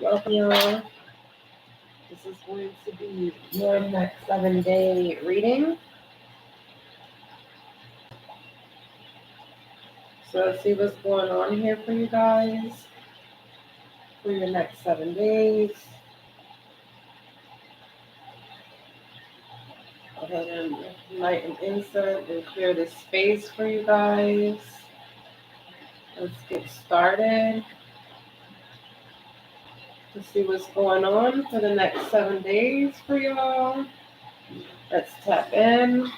Welcome, y'all. This is going to be your next 7-day reading. So let's see what's going on here for you guys for your next 7 days. Go ahead and light an incense and clear this space for you guys. Let's get started. Let's see what's going on for the next 7 days for y'all. Let's tap in.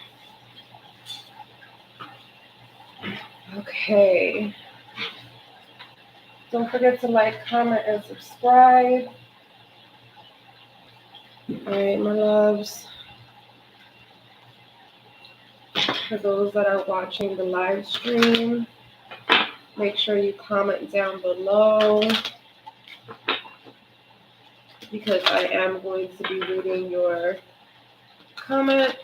Okay. Don't forget to like, comment, and subscribe. All right, my loves. For those that are watching the live stream, make sure you comment down below because I am going to be reading your comments.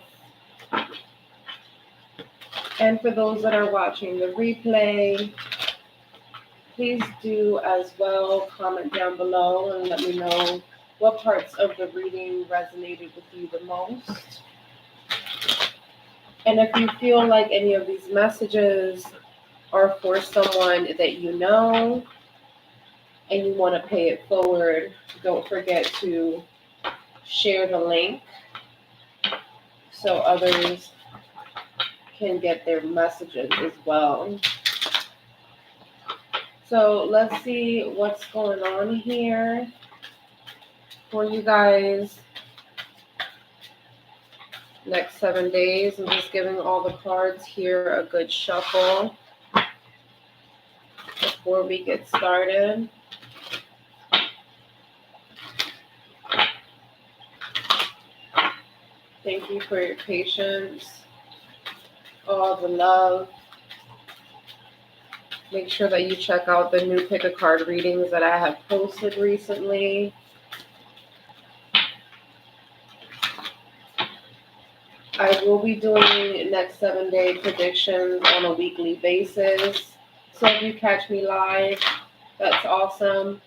And for those that are watching the replay, please do as well comment down below and let me know what parts of the reading resonated with you the most. And if you feel like any of these messages are for someone that you know and you want to pay it forward, don't forget to share the link so others can get their messages as well. So let's see what's going on here for you guys. Next 7 days. I'm just giving all the cards here a good shuffle before we get started. Thank you for your patience, all the love. Make sure that you check out the new pick a card readings that I have posted recently. I will be doing next 7-day predictions on a weekly basis. So if you catch me live, that's awesome.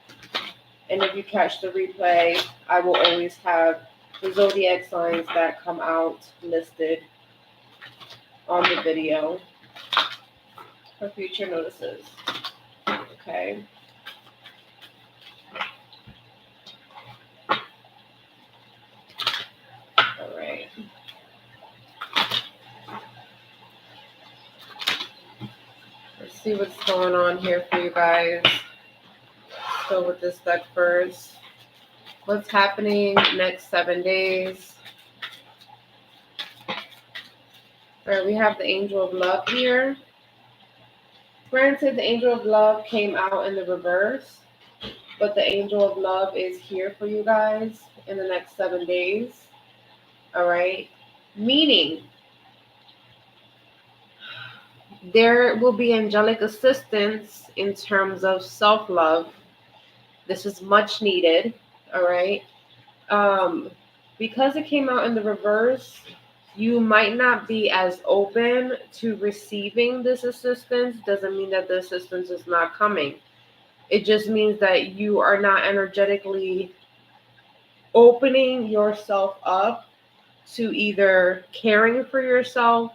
And if you catch the replay, I will always have the zodiac signs that come out listed on the video for future notices. Okay. All right. Let's see what's going on here for you guys. Let's go with this deck first. What's happening next 7 days? All right, we have the Angel of Love here. Granted, the Angel of Love came out in the reverse, but the Angel of Love is here for you guys in the next 7 days. All right? Meaning, there will be angelic assistance in terms of self-love. This is much needed. All right? Because it came out in the reverse, you might not be as open to receiving this assistance. Doesn't mean that the assistance is not coming. It just means that you are not energetically opening yourself up to either caring for yourself,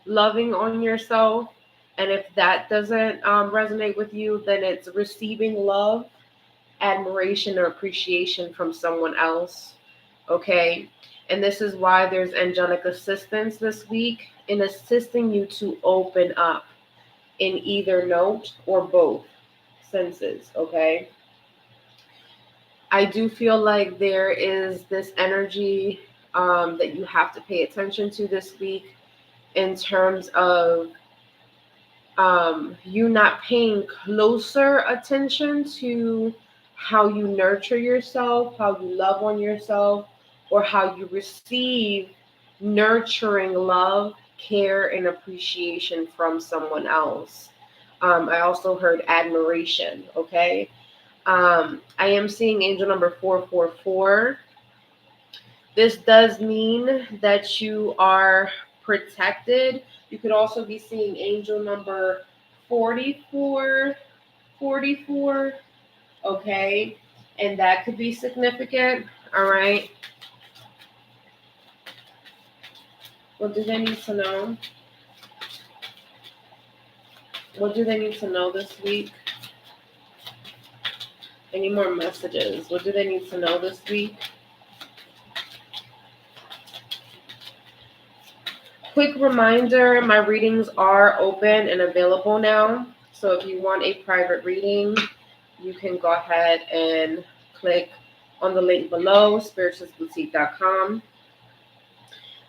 loving on yourself. And if that doesn't resonate with you, then it's receiving love, admiration, or appreciation from someone else. Okay? And this is why there's angelic assistance this week in assisting you to open up in either note or both senses, okay? I do feel like there is this energy that you have to pay attention to this week in terms of you not paying closer attention to how you nurture yourself, how you love on yourself, or how you receive nurturing love, care, and appreciation from someone else. I also heard admiration, okay? I am seeing angel number 444. This does mean that you are protected. You could also be seeing angel number 44, okay? And that could be significant. All right. What do they need to know? What do they need to know this week? Any more messages? What do they need to know this week? Quick reminder, my readings are open and available now. So if you want a private reading, you can go ahead and click on the link below, spiritualsboutique.com.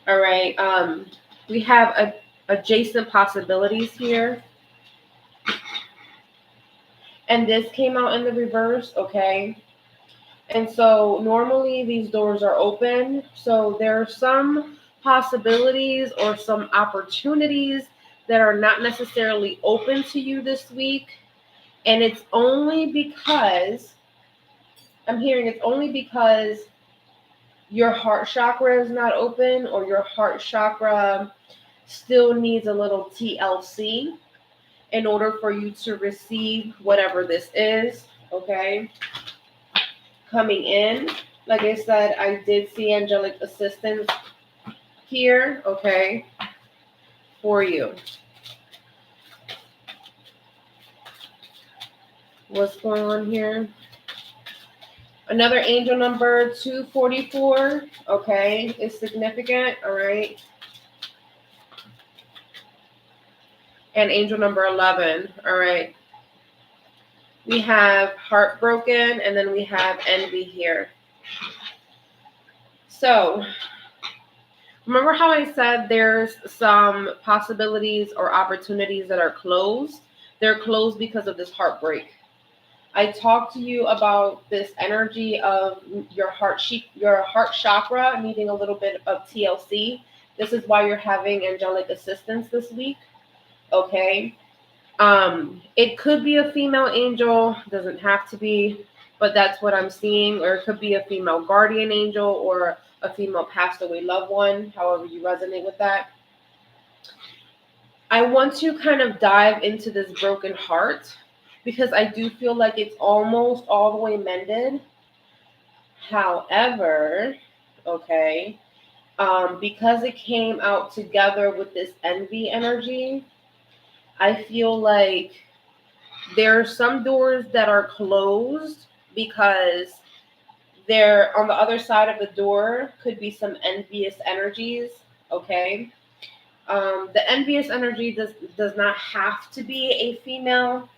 All right. We have adjacent possibilities here. And this came out in the reverse, okay? And so normally these doors are open. So there are some possibilities or some opportunities that are not necessarily open to you this week. And it's only because, I'm hearing it's only because your heart chakra is not open, or your heart chakra still needs a little TLC in order for you to receive whatever this is, okay? Coming in. Like I said, I did see angelic assistance here, okay, for you. What's going on here? Another angel number 244, okay, is significant, all right. And angel number 11, all right. We have heartbroken, and then we have envy here. So, remember how I said there's some possibilities or opportunities that are closed? They're closed because of this heartbreak. I talked to you about this energy of your heart chakra needing a little bit of TLC. This is why you're having angelic assistance this week. Okay. It could be a female angel, doesn't have to be, but that's what I'm seeing. Or it could be a female guardian angel or a female passed away loved one, however you resonate with that. I want to kind of dive into this broken heart because I do feel like it's almost all the way mended. However, okay, because it came out together with this envy energy, I feel like there are some doors that are closed because there on the other side of the door could be some envious energies, okay? The envious energy does not have to be a female.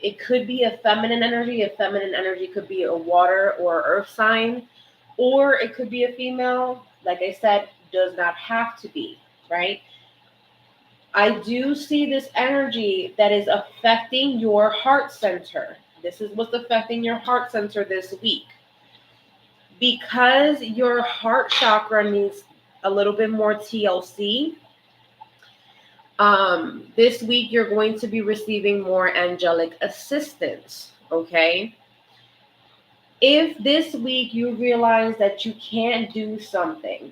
It could be a feminine energy. A feminine energy could be a water or earth sign, or it could be a female. Like I said, does not have to be, right? I do see this energy that is affecting your heart center. This is what's affecting your heart center this week. Because your heart chakra needs a little bit more TLC, this week you're going to be receiving more angelic assistance, okay? If this week you realize that you can't do something,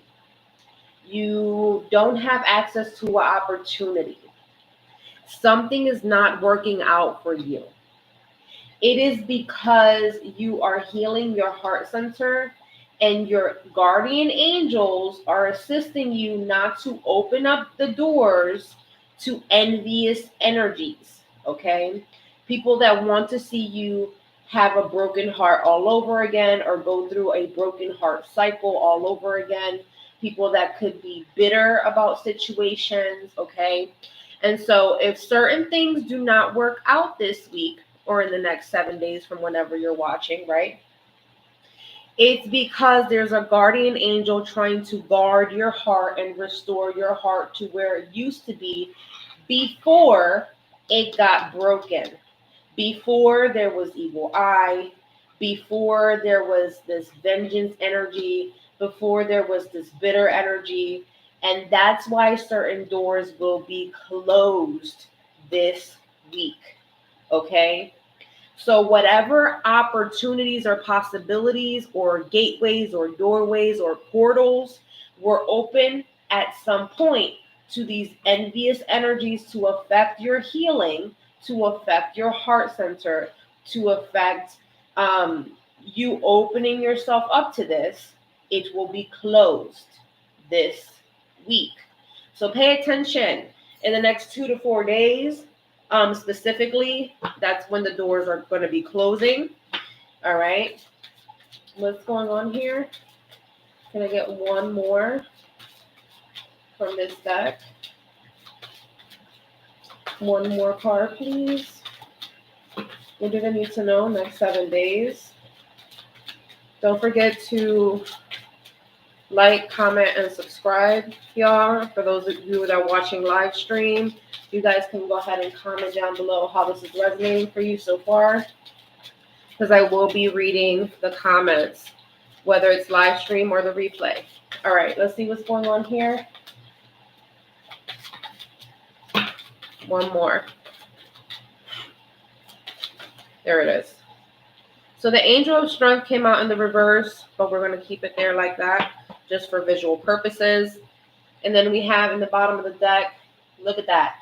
you don't have access to an opportunity, something is not working out for you, it is because you are healing your heart center and your guardian angels are assisting you not to open up the doors to envious energies, okay? People that want to see you have a broken heart all over again or go through a broken heart cycle all over again. People that could be bitter about situations, okay? And so if certain things do not work out this week or in the next 7 days from whenever you're watching, right? It's because there's a guardian angel trying to guard your heart and restore your heart to where it used to be before it got broken, before there was evil eye, before there was this vengeance energy, before there was this bitter energy. And that's why certain doors will be closed this week, okay? So whatever opportunities or possibilities or gateways or doorways or portals were open at some point to these envious energies to affect your healing, to affect your heart center, to affect You opening yourself up to this, it will be closed this week. So pay attention in the next 2 to 4 days. Specifically, that's when the doors are going to be closing. All right. What's going on here? Can I get one more from this deck? One more card, please. What do they need to know next 7 days? Don't forget to like, comment, and subscribe, y'all. For those of you that are watching live stream, you guys can go ahead and comment down below how this is resonating for you so far, because I will be reading the comments, whether it's live stream or the replay. All right, let's see what's going on here. One more. There it is. So the Angel of Strength came out in the reverse, but we're going to keep it there like that, just for visual purposes. And then we have in the bottom of the deck, look at that,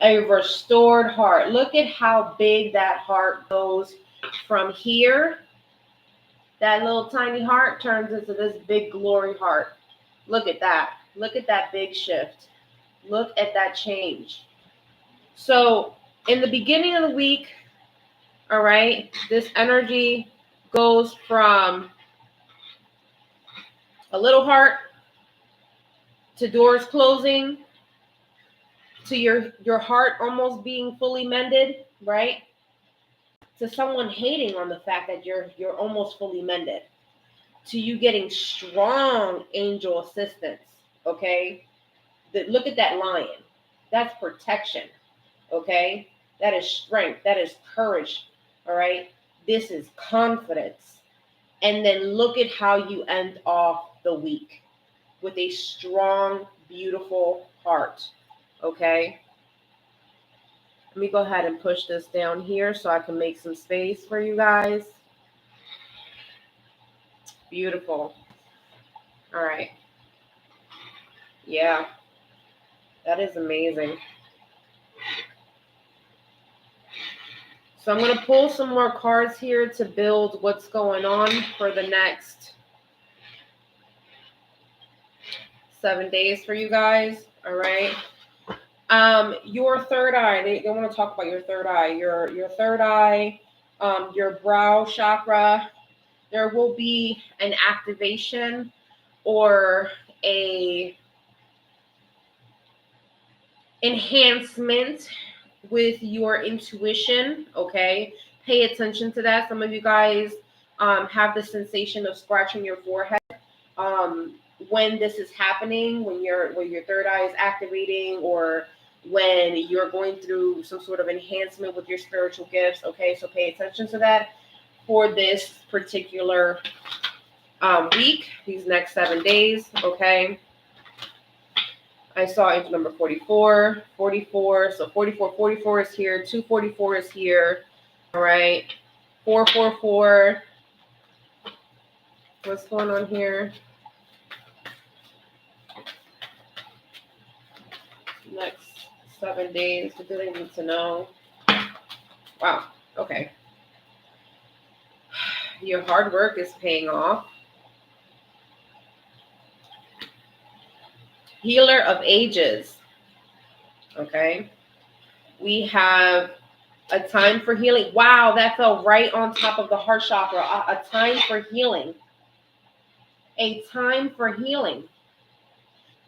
a restored heart. Look at how big that heart goes from here. That little tiny heart turns into this big glory heart. Look at that. Look at that big shift. Look at that change. So in the beginning of the week, all right, this energy goes from a little heart to doors closing to your heart almost being fully mended, right? To someone hating on the fact that you're almost fully mended, to you getting strong angel assistance, okay? Look at that lion. That's protection, okay? That is strength. That is courage, all right? This is confidence. And then look at how you end off the week with a strong, beautiful heart, okay? Let me go ahead and push this down here so I can make some space for you guys. Beautiful. All right. Yeah, that is amazing. So I'm going to pull some more cards here to build what's going on for the next 7 days for you guys. All right. Your third eye. They want to talk about your third eye. Your third eye, your brow chakra. There will be an activation or a enhancement with your intuition, okay? Pay attention to that. Some of you guys have the sensation of scratching your forehead when this is happening, when your third eye is activating, or when you're going through some sort of enhancement with your spiritual gifts, okay? So pay attention to that for this particular week, these next 7 days, okay? I saw angel number 44, 44. So 44, 44 is here. 244 is here. All right. 444. What's going on here? Next 7 days. What do they need to know? Wow. Okay. Your hard work is paying off. Healer of ages. Okay. We have a time for healing. Wow, that fell right on top of the heart chakra. A time for healing. A time for healing.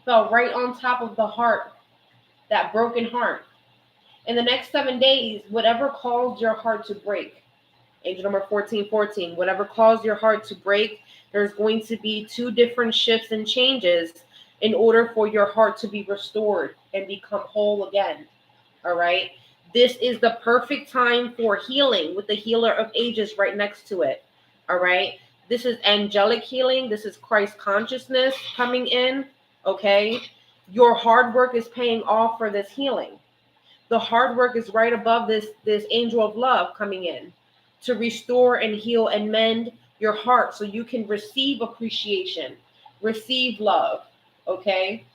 Fell right on top of the heart. That broken heart. In the next 7 days, whatever caused your heart to break, angel number 1414, whatever caused your heart to break, there's going to be 2 different shifts and changes in order for your heart to be restored and become whole again. All right. This is the perfect time for healing with the healer of ages right next to it. All right. This is angelic healing. This is Christ consciousness coming in. Okay. Your hard work is paying off for this healing. The hard work is right above this angel of love coming in to restore and heal and mend your heart so you can receive appreciation, receive love. Okay.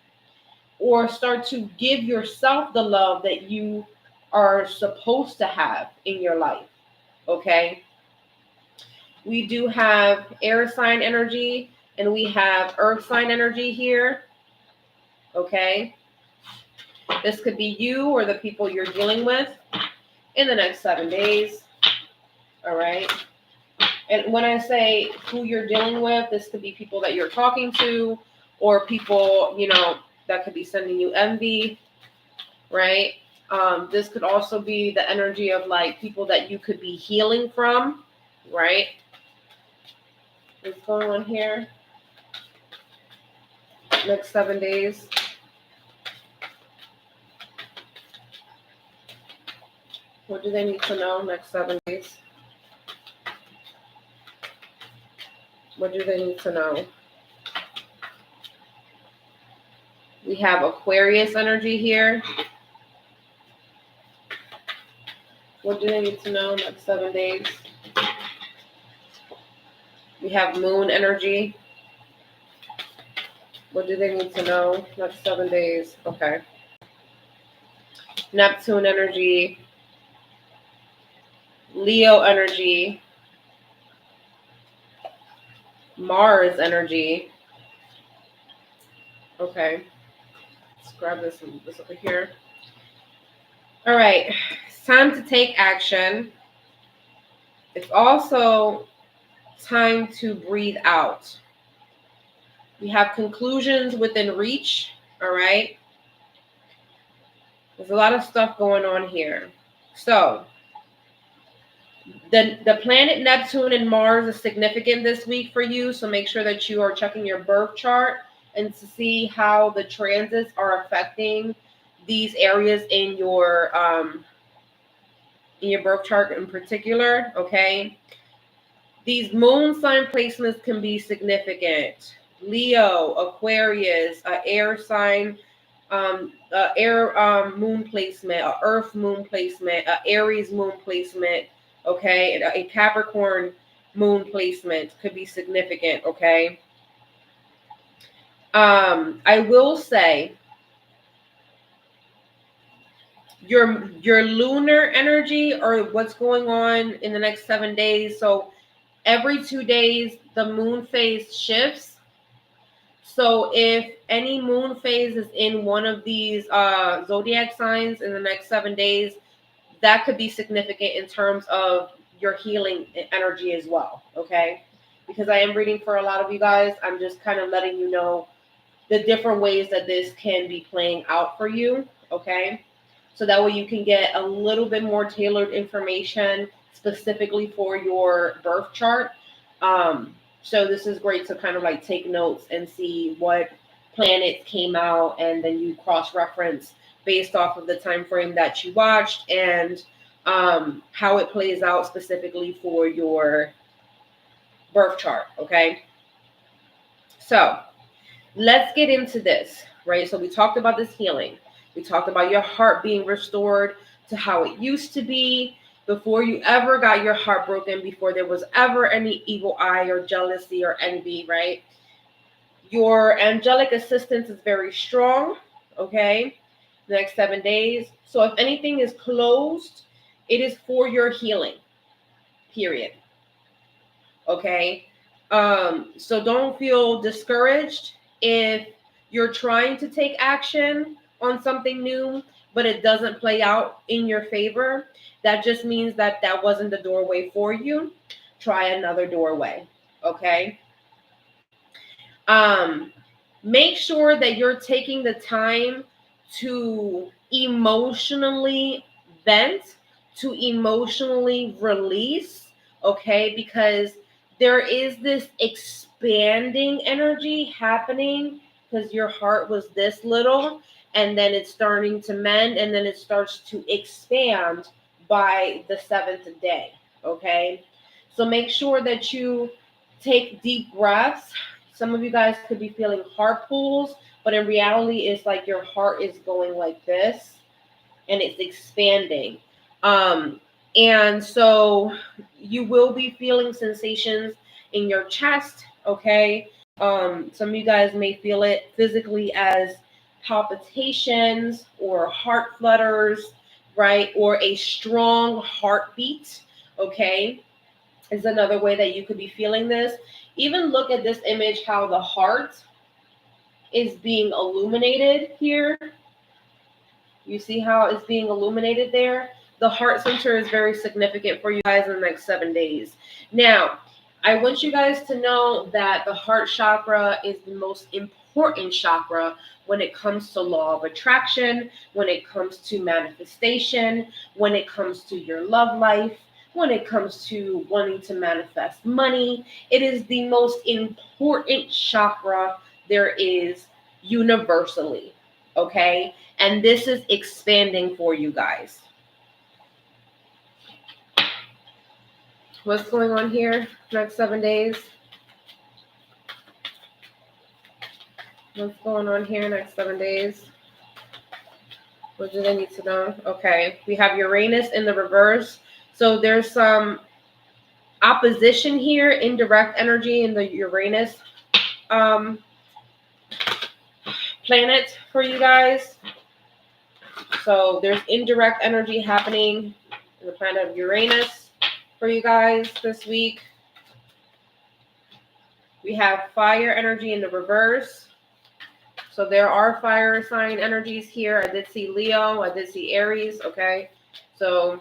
Or start to give yourself the love that you are supposed to have in your life. Okay. We do have air sign energy and we have earth sign energy here. Okay. This could be you or the people you're dealing with in the next 7 days. All right. And when I say who you're dealing with, this could be people that you're talking to or people, that could be sending you envy, right? This could also be the energy of like people that you could be healing from, right? What's going on here? Next 7 days. What do they need to know next 7 days? What do they need to know? We have Aquarius energy here. What do they need to know next 7 days? We have Moon energy. What do they need to know next 7 days? Okay. Neptune energy. Leo energy. Mars energy. Okay. Let's grab this and this over here. All right. It's time to take action. It's also time to breathe out. We have conclusions within reach. All right. There's a lot of stuff going on here. So the planet Neptune and Mars is significant this week for you. So make sure that you are checking your birth chart and to see how the transits are affecting these areas in your birth chart in particular. Okay. These moon sign placements can be significant. Leo, Aquarius, air sign, air moon placement, earth moon placement, Aries moon placement, okay, a Capricorn moon placement could be significant, okay. I will say your lunar energy or what's going on in the next 7 days. So every 2 days, the moon phase shifts. So if any moon phase is in one of these zodiac signs in the next 7 days, that could be significant in terms of your healing energy as well, okay? Because I am reading for a lot of you guys. I'm just kind of letting you know the different ways that this can be playing out for you, okay? So that way you can get a little bit more tailored information specifically for your birth chart. So this is great to kind of like take notes and see what planets came out, and then you cross-reference based off of the time frame that you watched and how it plays out specifically for your birth chart, okay? So let's get into this, right? So we talked about this healing. We talked about your heart being restored to how it used to be before you ever got your heart broken, before there was ever any evil eye or jealousy or envy, right? Your angelic assistance is very strong, okay? The next 7 days. So if anything is closed, it is for your healing, period. Okay? So don't feel discouraged if you're trying to take action on something new, but it doesn't play out in your favor. That just means that that wasn't the doorway for you. Try another doorway, okay? Make sure that you're taking the time to emotionally vent, to emotionally release, okay? Because there is this expanding energy happening because your heart was this little and then it's starting to mend and then it starts to expand by the 7th day, okay? So make sure that you take deep breaths. Some of you guys could be feeling heart pulls, but in reality, it's like your heart is going like this and it's expanding. And so you will be feeling sensations in your chest, okay? Some of you guys may feel it physically as palpitations or heart flutters, right? Or a strong heartbeat, okay? is another way that you could be feeling this. Even look at this image, how the heart is being illuminated here. You see how it's being illuminated there? The heart center is very significant for you guys in the next 7 days. Now, I want you guys to know that the heart chakra is the most important chakra when it comes to law of attraction, when it comes to manifestation, when it comes to your love life, when it comes to wanting to manifest money. It is the most important chakra there is universally. Okay? And this is expanding for you guys. What's going on here next 7 days? What's going on here next 7 days? What do they need to know? Okay, we have Uranus in the reverse. So there's some opposition here, indirect energy in the Uranus planet for you guys. So there's indirect energy happening in the planet of Uranus for you guys this week. We have fire energy in the reverse. So there are fire sign energies here. I did see Leo. I did see Aries. Okay. So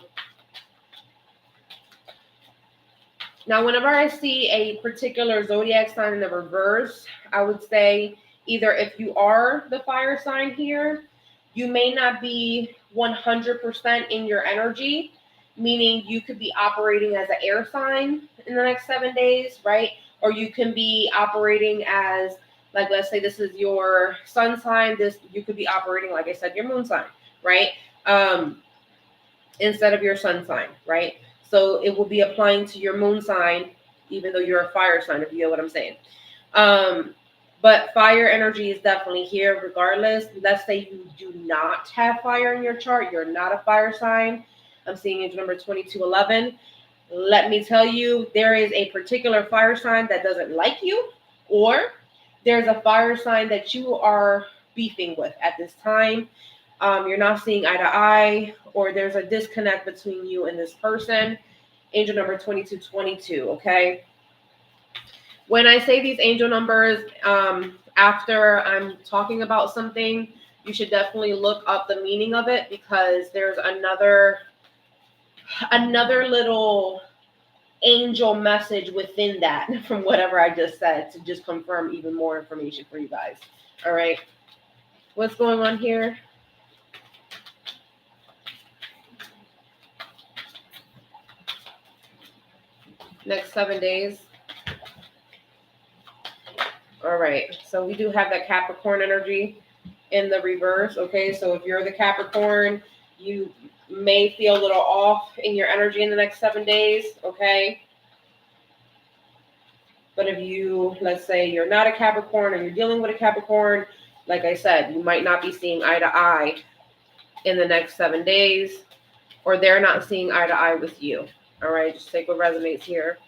now whenever I see a particular zodiac sign in the reverse, I would say either if you are the fire sign here, you may not be 100% in your energy, meaning you could be operating as an air sign in the next 7 days, right? Or you can be operating as, like, let's say this is your sun sign. This, you could be operating, like I said, your moon sign, right? Instead of your sun sign, right? So it will be applying to your moon sign, even though you're a fire sign, if you know what I'm saying. But fire energy is definitely here regardless. Let's say you do not have fire in your chart. You're not a fire sign. I'm seeing angel number 2211. Let me tell you, there is a particular fire sign that doesn't like you, or there's a fire sign that you are beefing with at this time. You're not seeing eye to eye, or there's a disconnect between you and this person. Angel number 2222, okay? When I say these angel numbers, after I'm talking about something, you should definitely look up the meaning of it, because there's another little angel message within that from whatever I just said, to just confirm even more information for you guys. All right. What's going on here? Next 7 days. All right. So we do have that Capricorn energy in the reverse. Okay. So if you're the Capricorn, you may feel a little off in your energy in the next 7 days. Okay. But if you, let's say you're not a Capricorn or you're dealing with a Capricorn, like I said, you might not be seeing eye to eye in the next 7 days, or they're not seeing eye to eye with you. All right. Just take what resonates here.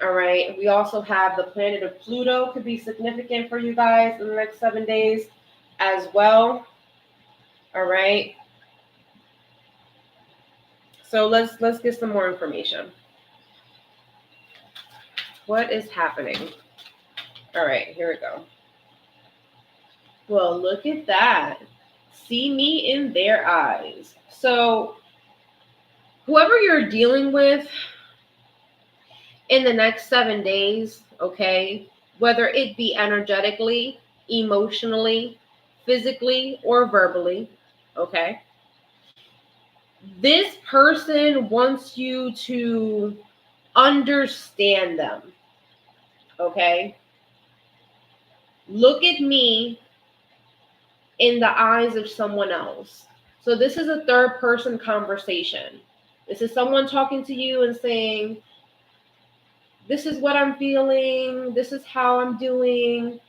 All right. We also have the planet of Pluto could be significant for you guys in the next 7 days as well. All right. So let's get some more information. What is happening? All right, here we go. Well, look at that. See me in their eyes. So whoever you're dealing with in the next 7 days, okay, whether it be energetically, emotionally, physically, or verbally, okay, this person wants you to understand them, okay? Look at me in the eyes of someone else. So this is a third person conversation. This is someone talking to you and saying, this is what I'm feeling. This is how I'm doing.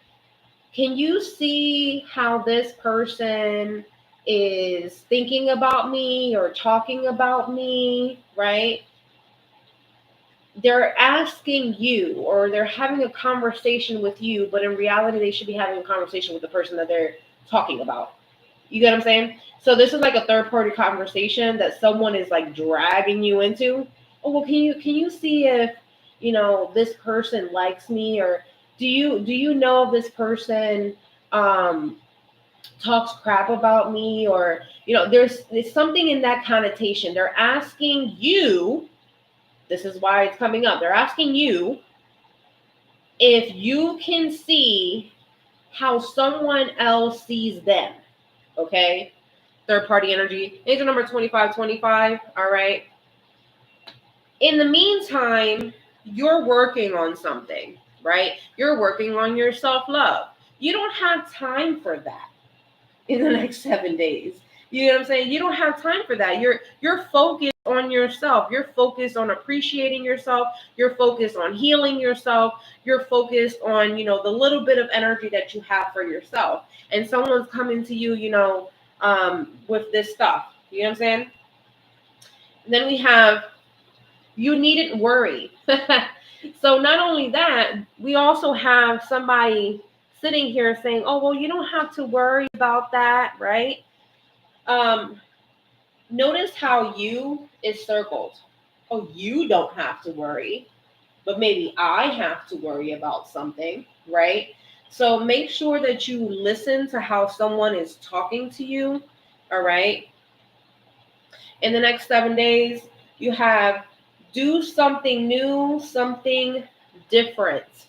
Can you see how this person is thinking about me or talking about me, right? They're asking you, or they're having a conversation with you, but in reality, they should be having a conversation with the person that they're talking about. You get what I'm saying? So this is like a third party conversation that someone is like dragging you into. oh, well, can you see if, this person likes me, or do you know if this person um talks crap about me, or there's something in that connotation. They're asking you, this is why it's coming up. They're asking you if you can see how someone else sees them. Okay? Third party energy. Angel number 2525. All right. In the meantime, you're working on something, right? You're working on your self love. You don't have time for that in the next 7 days. You know what I'm saying? You don't have time for that. You're focused on yourself. You're focused on appreciating yourself. You're focused on healing yourself. You're focused on, the little bit of energy that you have for yourself. And someone's coming to you, with this stuff. You know what I'm saying? And then we have, you needn't worry. So not only that, we also have somebody sitting here saying, oh, well, you don't have to worry about that, right? Notice how you is circled. Oh, you don't have to worry, but maybe I have to worry about something, right? So make sure that you listen to how someone is talking to you, all right? In the next 7 days, you have do something new, something different.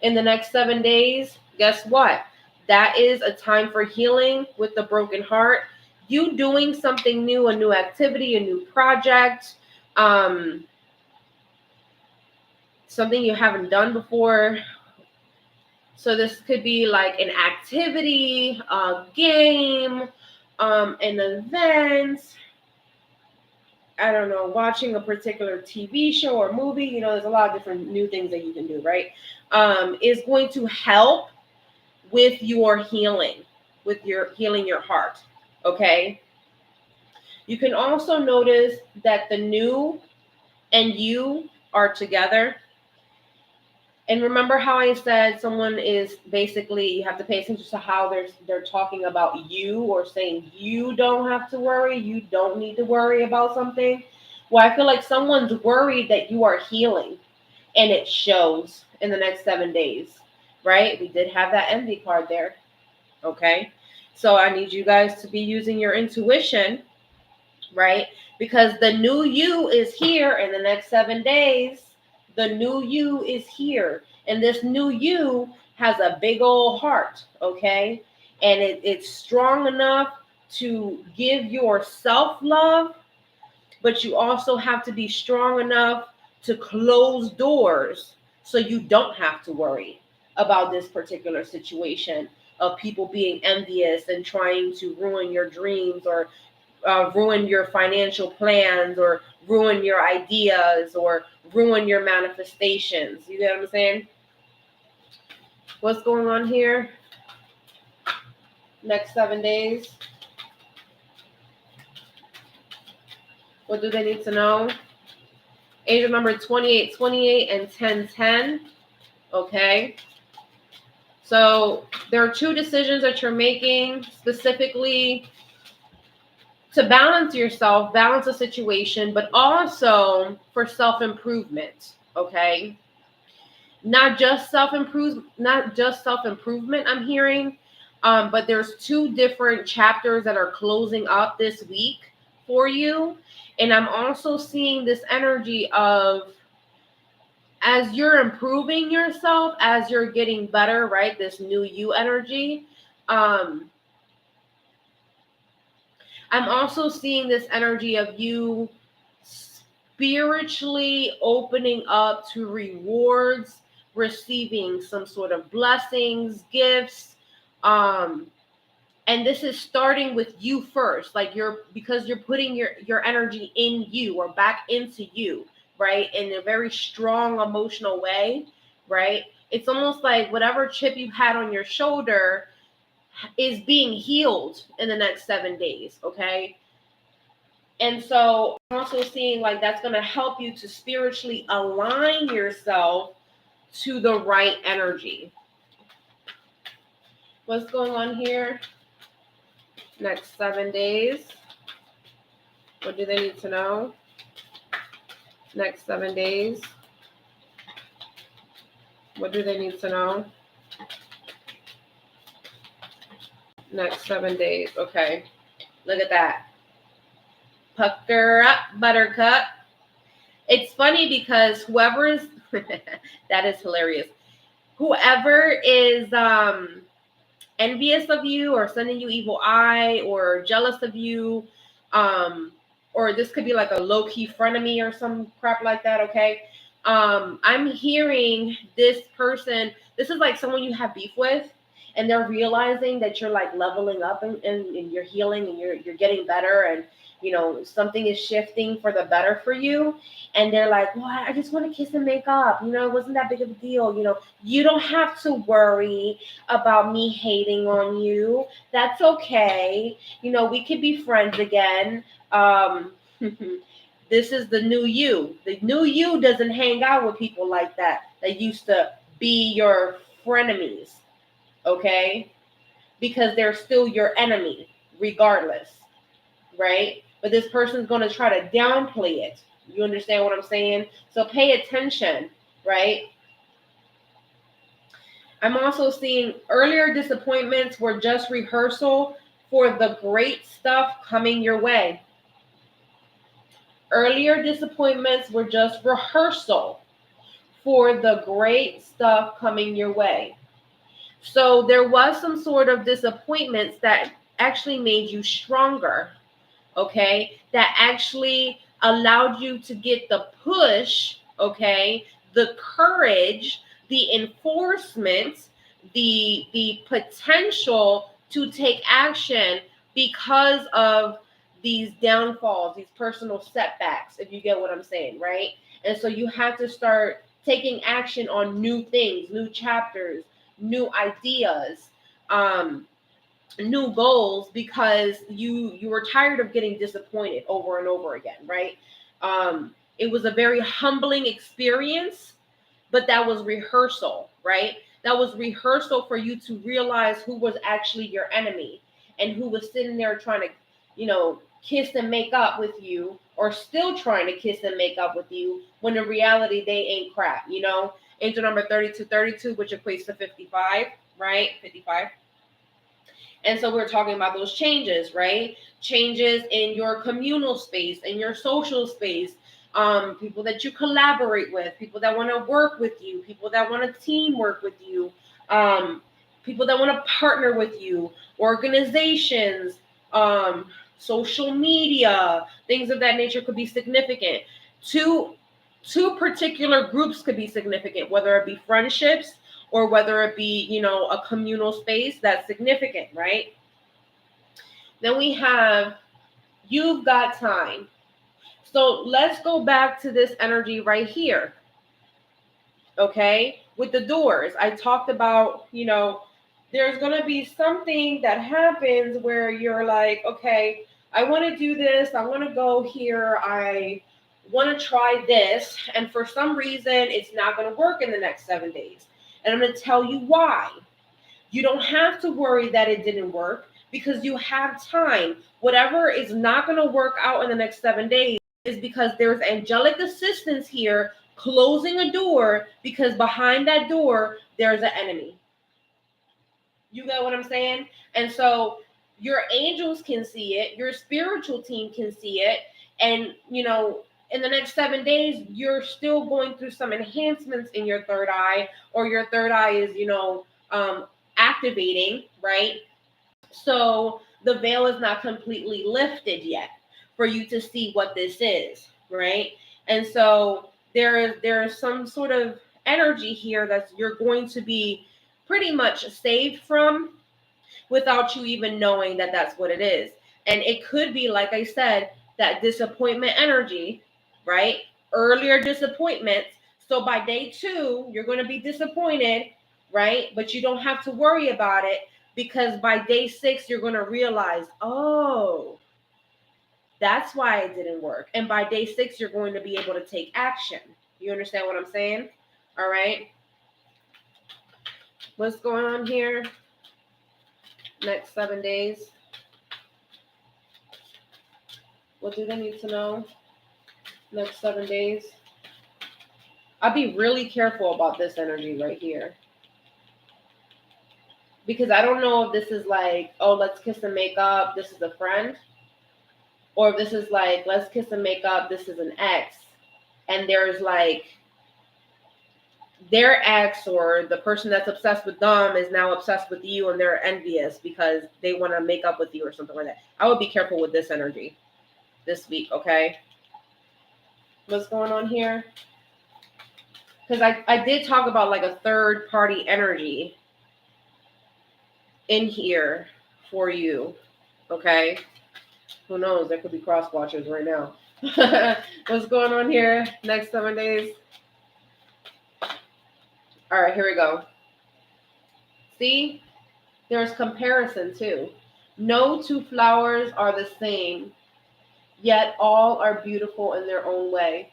In the next 7 days, guess what? That is a time for healing with the broken heart. You doing something new, a new activity, a new project, something you haven't done before. So this could be like an activity, a game, an event. I don't know, watching a particular TV show or movie. There's a lot of different new things that you can do, right? Is going to help with your healing, with your healing your heart. Okay. You can also notice that the new and you are together. And remember how I said someone is basically, you have to pay attention to how they're talking about you, or saying you don't have to worry, you don't need to worry about something. Well, I feel like someone's worried that you are healing, and it shows in the next 7 days, right? We did have that envy card there. Okay. So I need you guys to be using your intuition, right? Because the new you is here in the next 7 days. The new you is here. And this new you has a big old heart, okay? And it's strong enough to give yourself love, but you also have to be strong enough to close doors so you don't have to worry about this particular situation of people being envious and trying to ruin your dreams, or ruin your financial plans, or ruin your ideas, or ruin your manifestations. You get what I'm saying? What's going on here? Next 7 days. What do they need to know? Angel number 2828 and 1010. Okay. So there are two decisions that you're making specifically to balance yourself, balance a situation, but also for self-improvement. Okay. Not just self-improvement, I'm hearing, but there's two different chapters that are closing up this week for you. And I'm also seeing this energy of, as you're improving yourself, as you're getting better, right? This new you energy. I'm also seeing this energy of you spiritually opening up to rewards, receiving some sort of blessings, gifts. And this is starting with you first, like because you're putting your energy in you, or back into you, right? In a very strong emotional way, right? It's almost like whatever chip you had on your shoulder is being healed in the next 7 days, okay? And so I'm also seeing like that's going to help you to spiritually align yourself to the right energy. What's going on here? Next 7 days. What do they need to know? Next 7 days. What do they need to know? Next 7 days. Okay. Look at that. Pucker up, buttercup. It's funny because whoever is that is hilarious. Whoever is envious of you or sending you evil eye or jealous of you, or this could be like a low-key frenemy or some crap like that, okay? I'm hearing this person, this is like someone you have beef with, and they're realizing that you're like leveling up and you're healing and you're getting better, and something is shifting for the better for you, and they're like, well, I just want to kiss and make up, it wasn't that big of a deal. You don't have to worry about me hating on you. That's okay. We could be friends again. This is the new you. The new you doesn't hang out with people like that used to be your frenemies, okay? Because they're still your enemy, regardless, right? But this person's going to try to downplay it. You understand what I'm saying? So pay attention, right? I'm also seeing earlier disappointments were just rehearsal for the great stuff coming your way. Earlier disappointments were just rehearsal for the great stuff coming your way. So there was some sort of disappointments that actually made you stronger, okay? That actually allowed you to get the push, okay? The courage, the enforcement, the potential to take action because of these downfalls, these personal setbacks, if you get what I'm saying, right? And so you have to start taking action on new things, new chapters, new ideas, new goals, because you were tired of getting disappointed over and over again, right? It was a very humbling experience, but that was rehearsal, right? That was rehearsal for you to realize who was actually your enemy and who was sitting there trying to, kiss and make up with you, or still trying to kiss and make up with you, when in reality they ain't crap, Angel number 3232, which equates to 55, right? 55. And so we're talking about those changes, right? Changes in your communal space, in your social space, people that you collaborate with, people that want to work with you, people that want to team work with you, people that want to partner with you, organizations, social media, things of that nature could be significant. Two particular groups could be significant, whether it be friendships or whether it be, a communal space that's significant, right? Then we have, you've got time. So let's go back to this energy right here, okay? With the doors, I talked about, there's going to be something that happens where you're like, okay, I want to do this. I want to go here. I want to try this. And for some reason, it's not going to work in the next 7 days. And I'm going to tell you why. You don't have to worry that it didn't work, because you have time. Whatever is not going to work out in the next 7 days is because there's angelic assistance here closing a door, because behind that door, there's an enemy. You get what I'm saying? And so your angels can see it, your spiritual team can see it, and in the next 7 days, you're still going through some enhancements in your third eye, or your third eye is, activating, right? So the veil is not completely lifted yet for you to see what this is, right? And so there is some sort of energy here that you're going to be pretty much saved from without you even knowing that that's what it is. And it could be, like I said, that disappointment energy, right? Earlier disappointments. So by day 2, you're going to be disappointed, right? But you don't have to worry about it, because by day 6, you're going to realize, oh, that's why it didn't work. And by day 6, you're going to be able to take action. You understand what I'm saying? All right. What's going on here? Next 7 days. What do they need to know? Next 7 days. I'll be really careful about this energy right here. Because I don't know if this is like, oh, let's kiss and make up, this is a friend. Or if this is like, let's kiss and make up, this is an ex. And there's like, their ex or the person that's obsessed with them is now obsessed with you and they're envious because they want to make up with you or something like that. I would be careful with this energy this week, okay? What's going on here? Because I did talk about like a third party energy in here for you, okay? Who knows? There could be cross watchers right now. What's going on here next 7 days? All right, here we go. See, there's comparison too. No two flowers are the same, yet all are beautiful in their own way.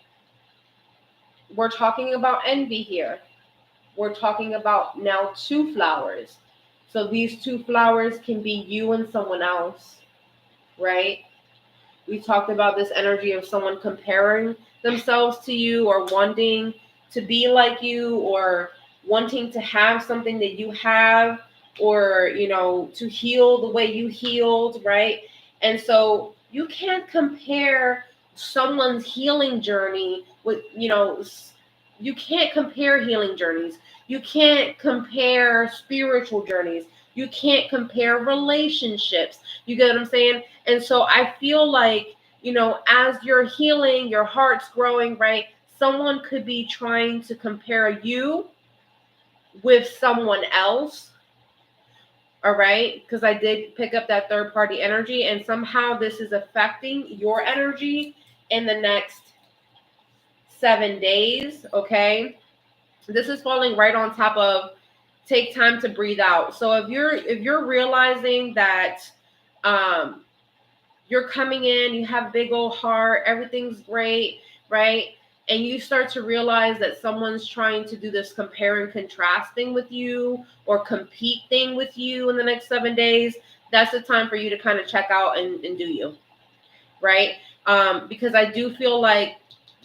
We're talking about envy here. We're talking about now two flowers. So these two flowers can be you and someone else, right? We talked about this energy of someone comparing themselves to you or wanting to be like you or wanting to have something that you have or, you know, to heal the way you healed, right? And so you can't compare someone's healing journey with, you know, you can't compare healing journeys. You can't compare spiritual journeys. You can't compare relationships. You get what I'm saying? And so I feel like, you know, as you're healing, your heart's growing, right? Someone could be trying to compare you with someone else. All right. Because I did pick up that third party energy, and somehow this is affecting your energy in the next 7 days. Okay. This is falling right on top of take time to breathe out. So if you're realizing that you're coming in, you have big old heart, everything's great, right? And you start to realize that someone's trying to do this compare and contrast thing with you or compete thing with you in the next 7 days, that's the time for you to kind of check out and do you, right? Because I do feel like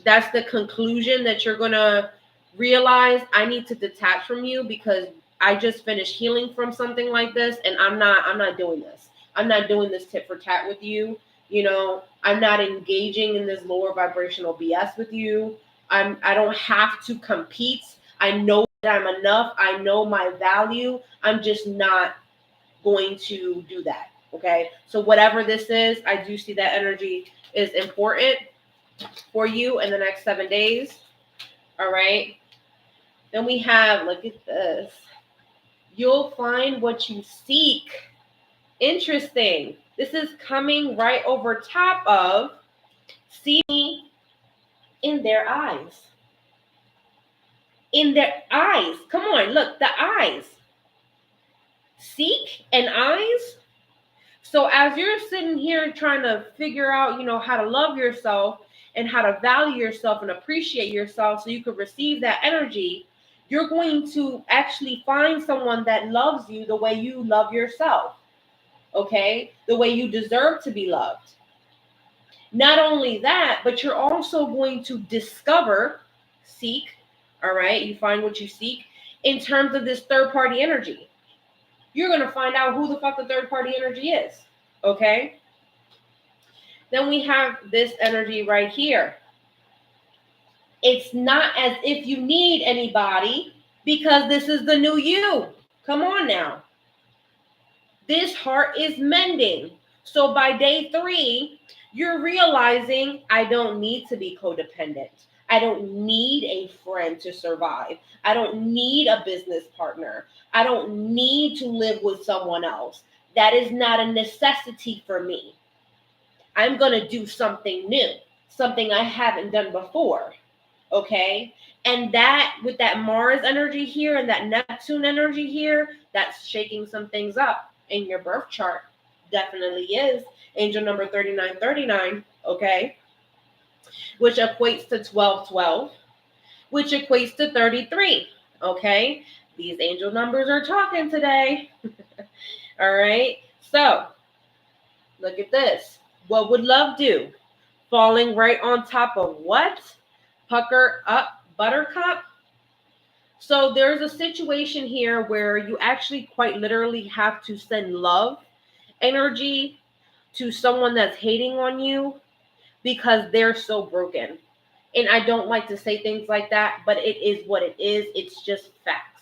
that's the conclusion that you're going to realize. I need to detach from you because I just finished healing from something like this, and I'm not doing this. I'm not doing this tit for tat with you. You know, I'm not engaging in this lower vibrational BS with you. I don't have to compete. I know that I'm enough. I know my value. I'm just not going to do that. Okay. So whatever this is, I do see that energy is important for you in the next 7 days. All right. Then we have, look at this. You'll find what you seek. Interesting. This is coming right over top of see me in their eyes. In their eyes. Come on, look, the eyes. Seek and eyes. So as you're sitting here trying to figure out, you know, how to love yourself and how to value yourself and appreciate yourself so you can receive that energy, you're going to actually find someone that loves you the way you love yourself. Okay? The way you deserve to be loved. Not only that, but you're also going to discover, seek, all right? You find what you seek in terms of this third party energy. You're going to find out who the fuck the third party energy is, okay? Then we have this energy right here. It's not as if you need anybody because this is the new you. Come on now. This heart is mending. So by day 3, you're realizing I don't need to be codependent. I don't need a friend to survive. I don't need a business partner. I don't need to live with someone else. That is not a necessity for me. I'm going to do something new, something I haven't done before. Okay? And that, with that Mars energy here and that Neptune energy here, that's shaking some things up in your birth chart. Definitely is. Angel number 3939, okay? Which equates to 1212, which equates to 33, okay? These angel numbers are talking today. All right? So, look at this. What would love do? Falling right on top of what? Pucker up Buttercup. So there's a situation here where you actually quite literally have to send love energy to someone that's hating on you because they're so broken. And I don't like to say things like that, but it is what it is. It's just facts.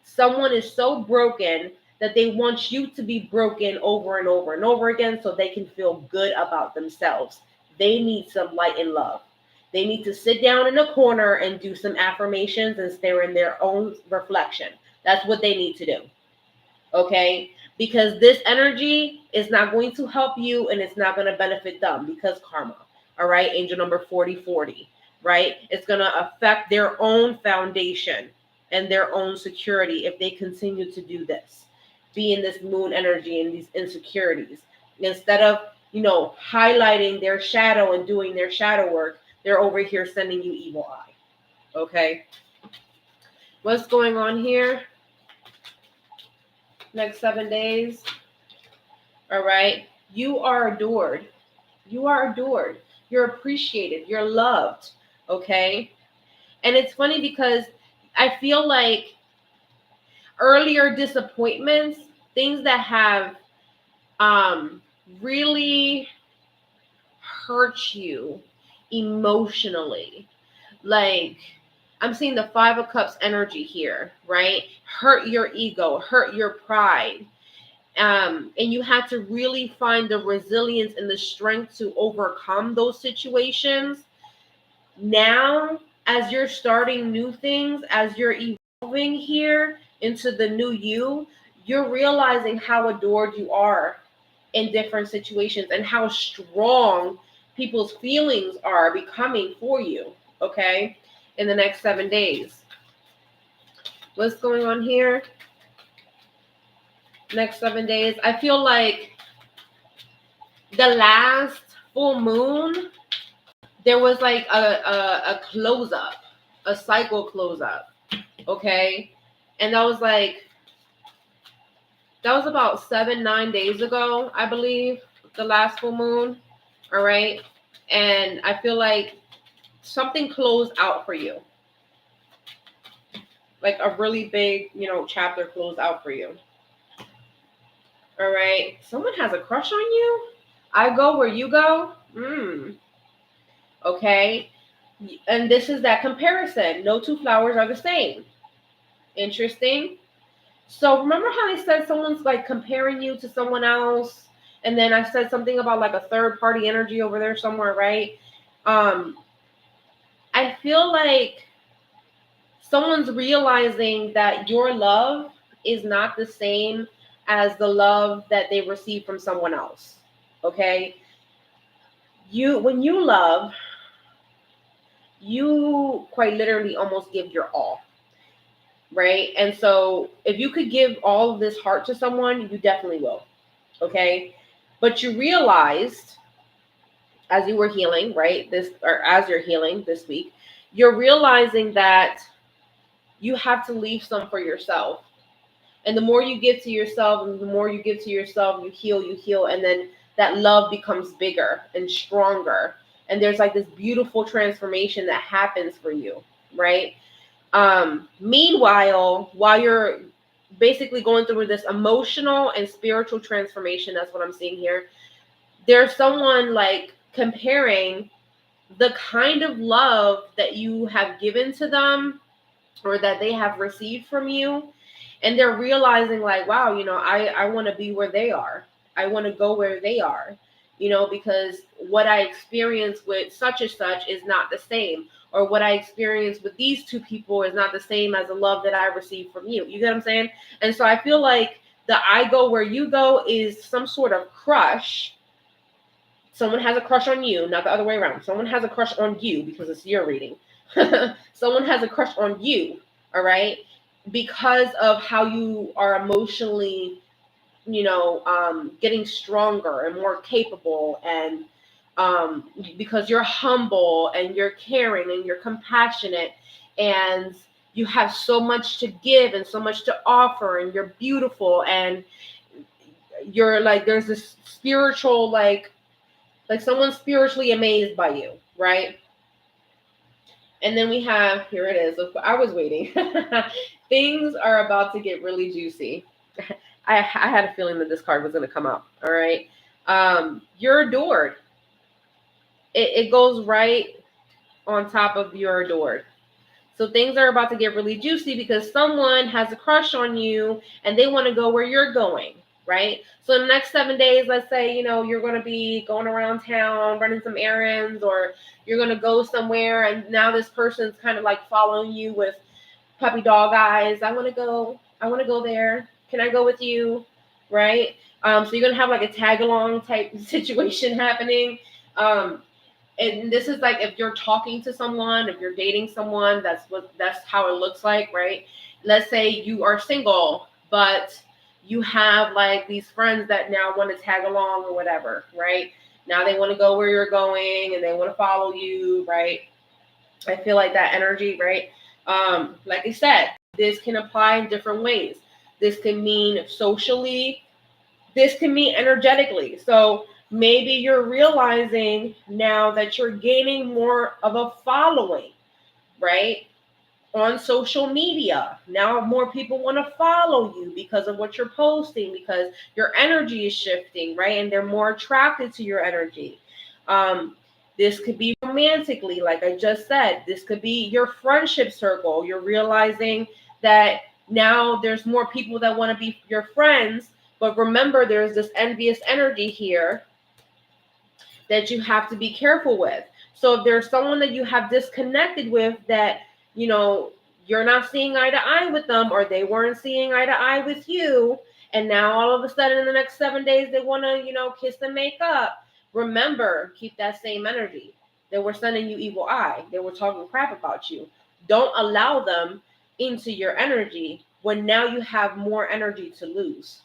Someone is so broken that they want you to be broken over and over and over again so they can feel good about themselves. They need some light and love. They need to sit down in a corner and do some affirmations and stare in their own reflection. That's what they need to do. Okay? Because this energy is not going to help you and it's not going to benefit them because karma. All right? Angel number 4040, right? It's going to affect their own foundation and their own security if they continue to do this, be in this moon energy and these insecurities. Instead of, highlighting their shadow and doing their shadow work, they're over here sending you evil eye. Okay? What's going on here? Next 7 days. All right? You are adored. You are adored. You're appreciated. You're loved. Okay? And it's funny because I feel like earlier disappointments, things that have really hurt you emotionally, like I'm seeing the 5 of Cups energy here, right? Hurt your ego, hurt your pride. And you had to really find the resilience and the strength to overcome those situations. Now, as you're starting new things, as you're evolving here into the new you, you're realizing how adored you are in different situations and how strong people's feelings are becoming for you, okay, in the next 7 days. What's going on here? Next 7 days. I feel like the last full moon, there was like a close up, a cycle close up, okay? And that was about 7-9 days ago, I believe, the last full moon, all right? And I feel like something closed out for you. Like a really big, chapter closed out for you. All right? Someone has a crush on you? I go where you go? Okay? And this is that comparison. No two flowers are the same. Interesting. So remember how I said someone's like comparing you to someone else? And then I said something about like a third party energy over there somewhere, right? I feel like someone's realizing that your love is not the same as the love that they receive from someone else. Okay? When you love, you quite literally almost give your all. Right? And so if you could give all of this heart to someone, you definitely will. Okay? But you realized as you were healing, right? As you're healing this week, you're realizing that you have to leave some for yourself. And the more you give to yourself, and the more you give to yourself, you heal, and then that love becomes bigger and stronger. And there's like this beautiful transformation that happens for you, right? Meanwhile, while you're basically going through this emotional and spiritual transformation, that's what I'm seeing here, there's someone like comparing the kind of love that you have given to them or that they have received from you. And they're realizing like, wow, I want to be where they are. I want to go where they are, because what I experience with such and such is not the same. Or what I experience with these two people is not the same as the love that I received from you. You get what I'm saying? And so I feel like the I go where you go is some sort of crush. Someone has a crush on you, not the other way around. Someone has a crush on you because it's your reading. Someone has a crush on you, all right? Because of how you are emotionally, getting stronger and more capable, and because you're humble and you're caring and you're compassionate and you have so much to give and so much to offer and you're beautiful and you're like, there's this spiritual, like someone's spiritually amazed by you, right? And then we have, here it is. I was waiting. Things are about to get really juicy. I had a feeling that this card was going to come up. All right. You're adored. It goes right on top of you're adored. So things are about to get really juicy because someone has a crush on you and they want to go where you're going, right? So in the next 7 days, let's say, you're going to be going around town, running some errands, or you're going to go somewhere, and now this person's kind of like following you with puppy dog eyes. I want to go there. Can I go with you? Right? So you're going to have like a tag along type situation happening. And this is like if you're talking to someone, if you're dating someone, that's how it looks like, right? Let's say you are single, but you have like these friends that now want to tag along or whatever, right? Now they want to go where you're going and they want to follow you, right? I feel like that energy, right? Like I said, this can apply in different ways. This can mean socially, this can mean energetically. So maybe you're realizing now that you're gaining more of a following, right? On social media. Now more people want to follow you because of what you're posting, because your energy is shifting, right? And they're more attracted to your energy. This could be romantically, like I just said. This could be your friendship circle. You're realizing that now there's more people that want to be your friends, but remember there's this envious energy here that you have to be careful with. So if there's someone that you have disconnected with that, you're not seeing eye to eye with them, or they weren't seeing eye to eye with you, and now all of a sudden in the next 7 days they want to, kiss and make up. Remember, keep that same energy. They were sending you evil eye. They were talking crap about you. Don't allow them into your energy when now you have more energy to lose.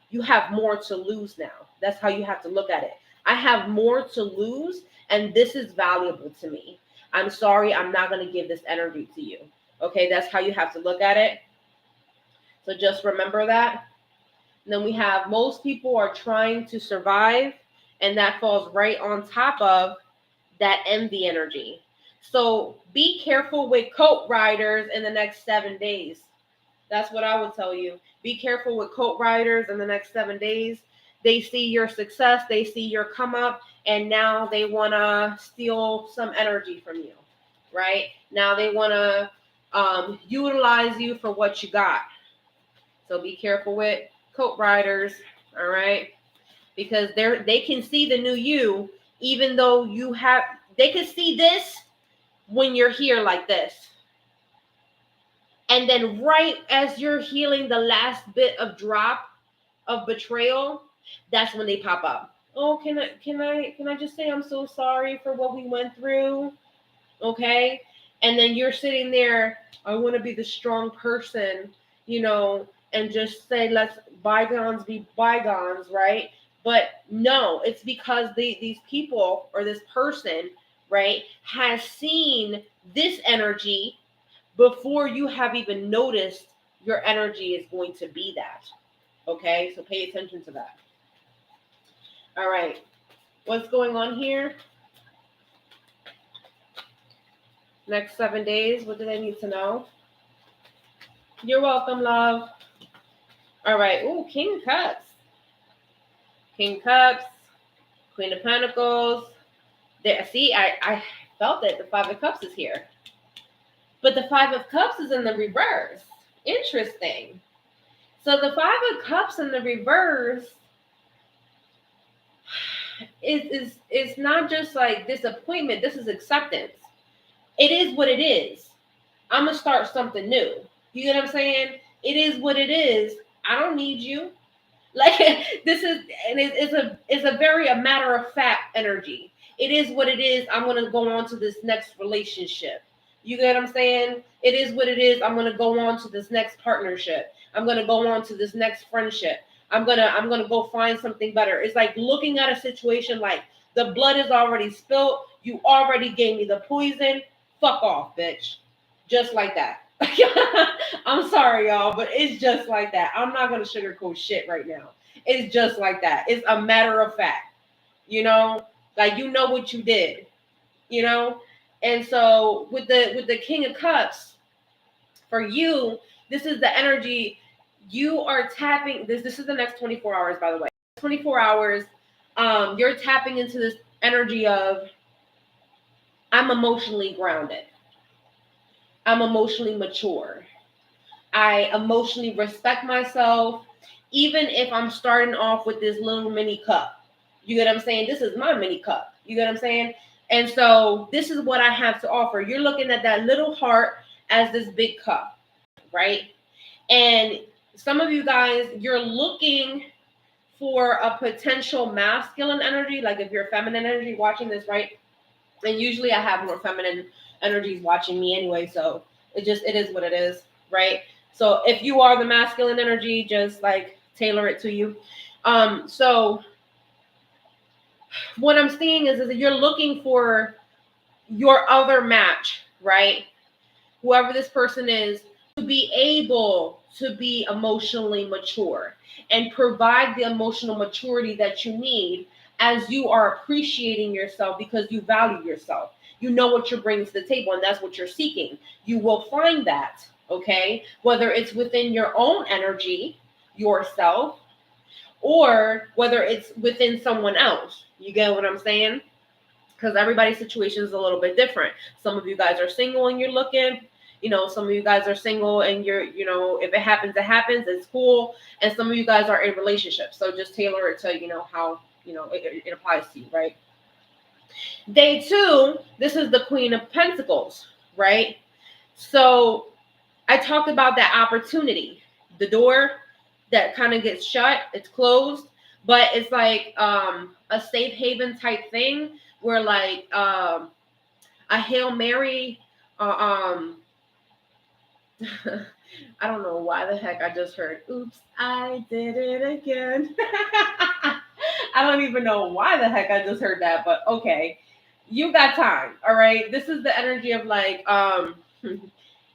You have more to lose now. That's how you have to look at it. I have more to lose, and this is valuable to me. I'm sorry, I'm not going to give this energy to you. Okay, that's how you have to look at it. So just remember that. And then we have most people are trying to survive, and that falls right on top of that envy energy. So be careful with coat riders in the next 7 days. That's what I would tell you. Be careful with coat riders in the next 7 days. They see your success, they see your come up, and now they want to steal some energy from you, right? Now they want to utilize you for what you got. So be careful with coat riders, all right? Because they can see the new you, even though they can see this when you're here like this. And then right as you're healing the last bit of drop of betrayal, that's when they pop up. Oh, can I just say I'm so sorry for what we went through? Okay? And then you're sitting there, I want to be the strong person, and just say let's bygones be bygones, right? But no, it's because these people or this person, right, has seen this energy before you have even noticed your energy is going to be that. Okay, so pay attention to that. All right, what's going on here? Next 7 days, what do they need to know? You're welcome, love. All right, ooh, King of Cups. King of Cups, Queen of Pentacles. There, see, I felt that the Five of Cups is here. But the Five of Cups is in the reverse. Interesting. So the Five of Cups in the reverse is not just like disappointment. This is acceptance. It is what it is. I'm gonna start something new. You get what I'm saying? It is what it is. I don't need you. Like this is, and it's a very a matter of fact energy. It is what it is. I'm gonna go on to this next relationship. You get what I'm saying? It is what it is. I'm gonna go on to this next partnership. I'm gonna go on to this next friendship. I'm gonna go find something better. It's like looking at a situation like the blood is already spilled. You already gave me the poison. Fuck off, bitch. Just like that. I'm sorry, y'all, but it's just like that. I'm not gonna sugarcoat shit right now. It's just like that. It's a matter of fact. Like you know what you did. You know, And so with the King of Cups, for you, this is the energy you are tapping. This is the next 24 hours, by the way. 24 hours, you're tapping into this energy of, I'm emotionally grounded. I'm emotionally mature. I emotionally respect myself, even if I'm starting off with this little mini cup. You get what I'm saying? This is my mini cup. You get what I'm saying? And so this is what I have to offer. You're looking at that little heart as this big cup, right? And some of you guys, you're looking for a potential masculine energy, like if you're feminine energy watching this, right? And usually I have more feminine energies watching me anyway, so it is what it is, right? So if you are the masculine energy, just like tailor it to you. So what I'm seeing is that you're looking for your other match, right? Whoever this person is, to be able to be emotionally mature and provide the emotional maturity that you need as you are appreciating yourself because you value yourself. You know what you're bringing to the table, and that's what you're seeking. You will find that, okay? Whether it's within your own energy, yourself, or whether it's within someone else. You get what I'm saying? Because everybody's situation is a little bit different. Some of you guys are single and you're looking, some of you guys are single and you're, if it happens, it happens, it's cool. And some of you guys are in relationships. So just tailor it to, how, it applies to you, right? Day 2, this is the Queen of Pentacles, right? So I talked about that opportunity, the door that kind of gets shut, it's closed, but it's like a safe haven type thing where like a Hail Mary, I don't know why the heck I just heard, oops, I did it again. I don't even know why the heck I just heard that, but okay. You got time, all right? This is the energy of like,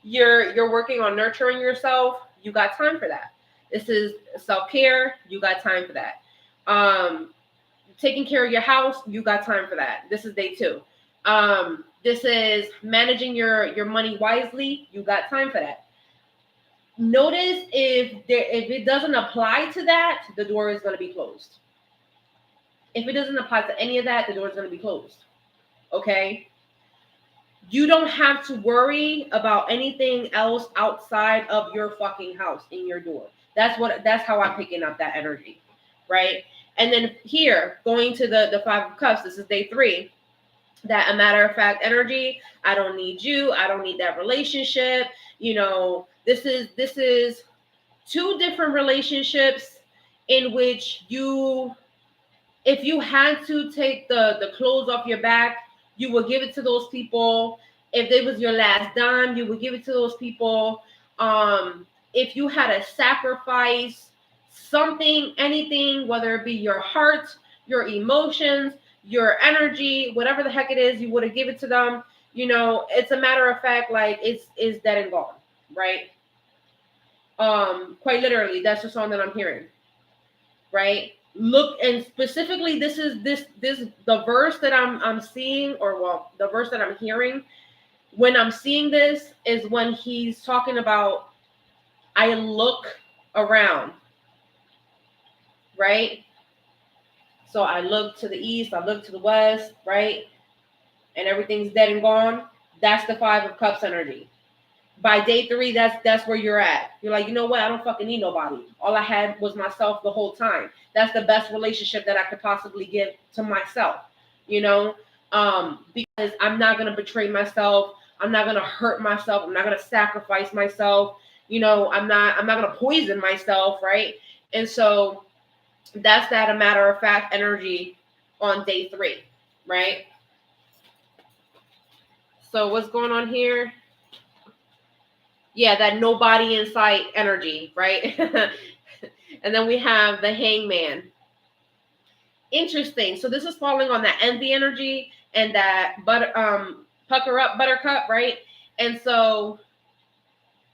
you're working on nurturing yourself. You got time for that. This is self-care. You got time for that. Taking care of your house. You got time for that. This is day 2. This is managing your money wisely. You got time for that. Notice if it doesn't apply to that, the door is going to be closed. If it doesn't apply to any of that, the door is going to be closed. Okay? You don't have to worry about anything else outside of your fucking house in your door. That's how I'm picking up that energy, right? And then here, going to the 5 of Cups, this is day 3. That a matter of fact energy. I don't need you. I don't need that relationship. This is 2 different relationships in which if you had to take the clothes off your back, you would give it to those people. If it was your last dime, you would give it to those people. If you had to sacrifice something, anything, whether it be your heart, your emotions, your energy, whatever the heck it is, you would have given it to them. It's a matter of fact, like it's dead and gone, right? Quite literally, that's the song that I'm hearing, right? Look, and specifically, this is the verse that I'm seeing, or well, the verse that I'm hearing when I'm seeing this is when he's talking about, I look around, right? So I look to the east, I look to the west, right? And everything's dead and gone. That's the 5 of Cups energy. By day 3, that's where you're at. You're like, you know what? I don't fucking need nobody. All I had was myself the whole time. That's the best relationship that I could possibly give to myself, because I'm not going to betray myself. I'm not going to hurt myself. I'm not going to sacrifice myself. I'm not going to poison myself, right? And so that's that a matter of fact energy on day 3, right? So what's going on here? Yeah, that nobody in sight energy, right? And then we have the Hangman. Interesting. So this is falling on that envy energy and that pucker up buttercup, right? And so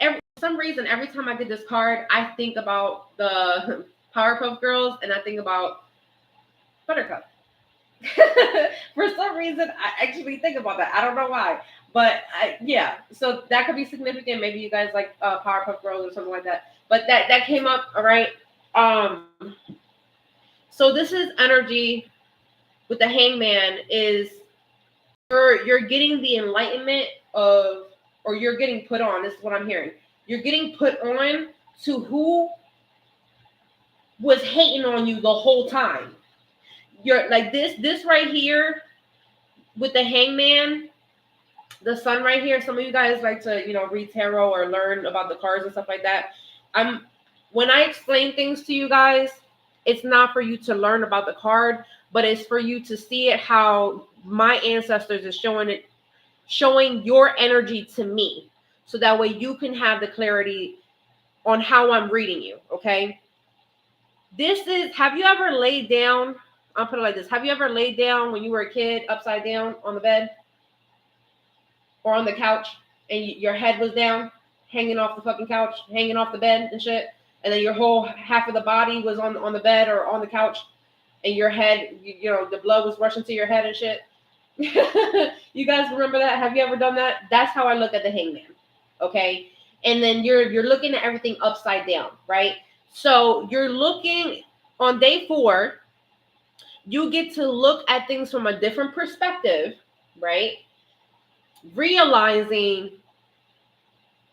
for some reason, every time I get this card, I think about the Powerpuff Girls and I think about Buttercup. For some reason, I actually think about that. I don't know why, but yeah. So that could be significant. Maybe you guys like Powerpuff Girls or something like that. But that came up. All right. So this is energy with the Hangman. Is you're getting the enlightenment of, or you're getting put on. This is what I'm hearing. You're getting put on to who was hating on you the whole time. You're like this right here with the Hangman, the sun right here. Some of you guys like to, read tarot or learn about the cards and stuff like that. When I explain things to you guys, it's not for you to learn about the card, but it's for you to see it how my ancestors is showing your energy to me. So that way you can have the clarity on how I'm reading you. Okay. Have you ever laid down? I'll put it like this. Have you ever laid down when you were a kid upside down on the bed or on the couch and your head was down, hanging off the fucking couch, hanging off the bed and shit? And then your whole half of the body was on the bed or on the couch and your head, the blood was rushing to your head and shit. You guys remember that? Have you ever done that? That's how I look at the Hangman. Okay. And then you're looking at everything upside down, right? So you're looking on day 4, you get to look at things from a different perspective, right? Realizing,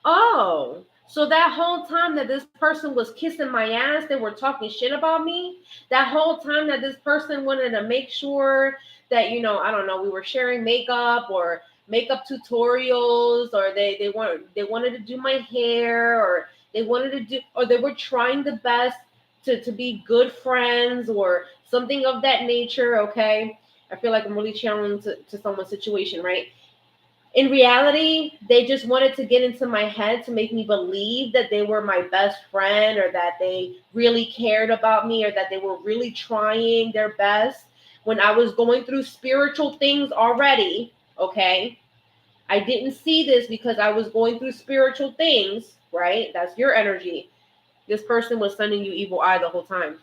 oh, so that whole time that this person was kissing my ass, they were talking shit about me. That whole time that this person wanted to make sure that, I don't know, we were sharing makeup or makeup tutorials, or they wanted to do my hair, or they were trying the best to be good friends or something of that nature. Okay. I feel like I'm really channeling to someone's situation, right? In reality, they just wanted to get into my head to make me believe that they were my best friend, or that they really cared about me, or that they were really trying their best when I was going through spiritual things already. Okay. I didn't see this because I was going through spiritual things, right? That's your energy. This person was sending you evil eye the whole time.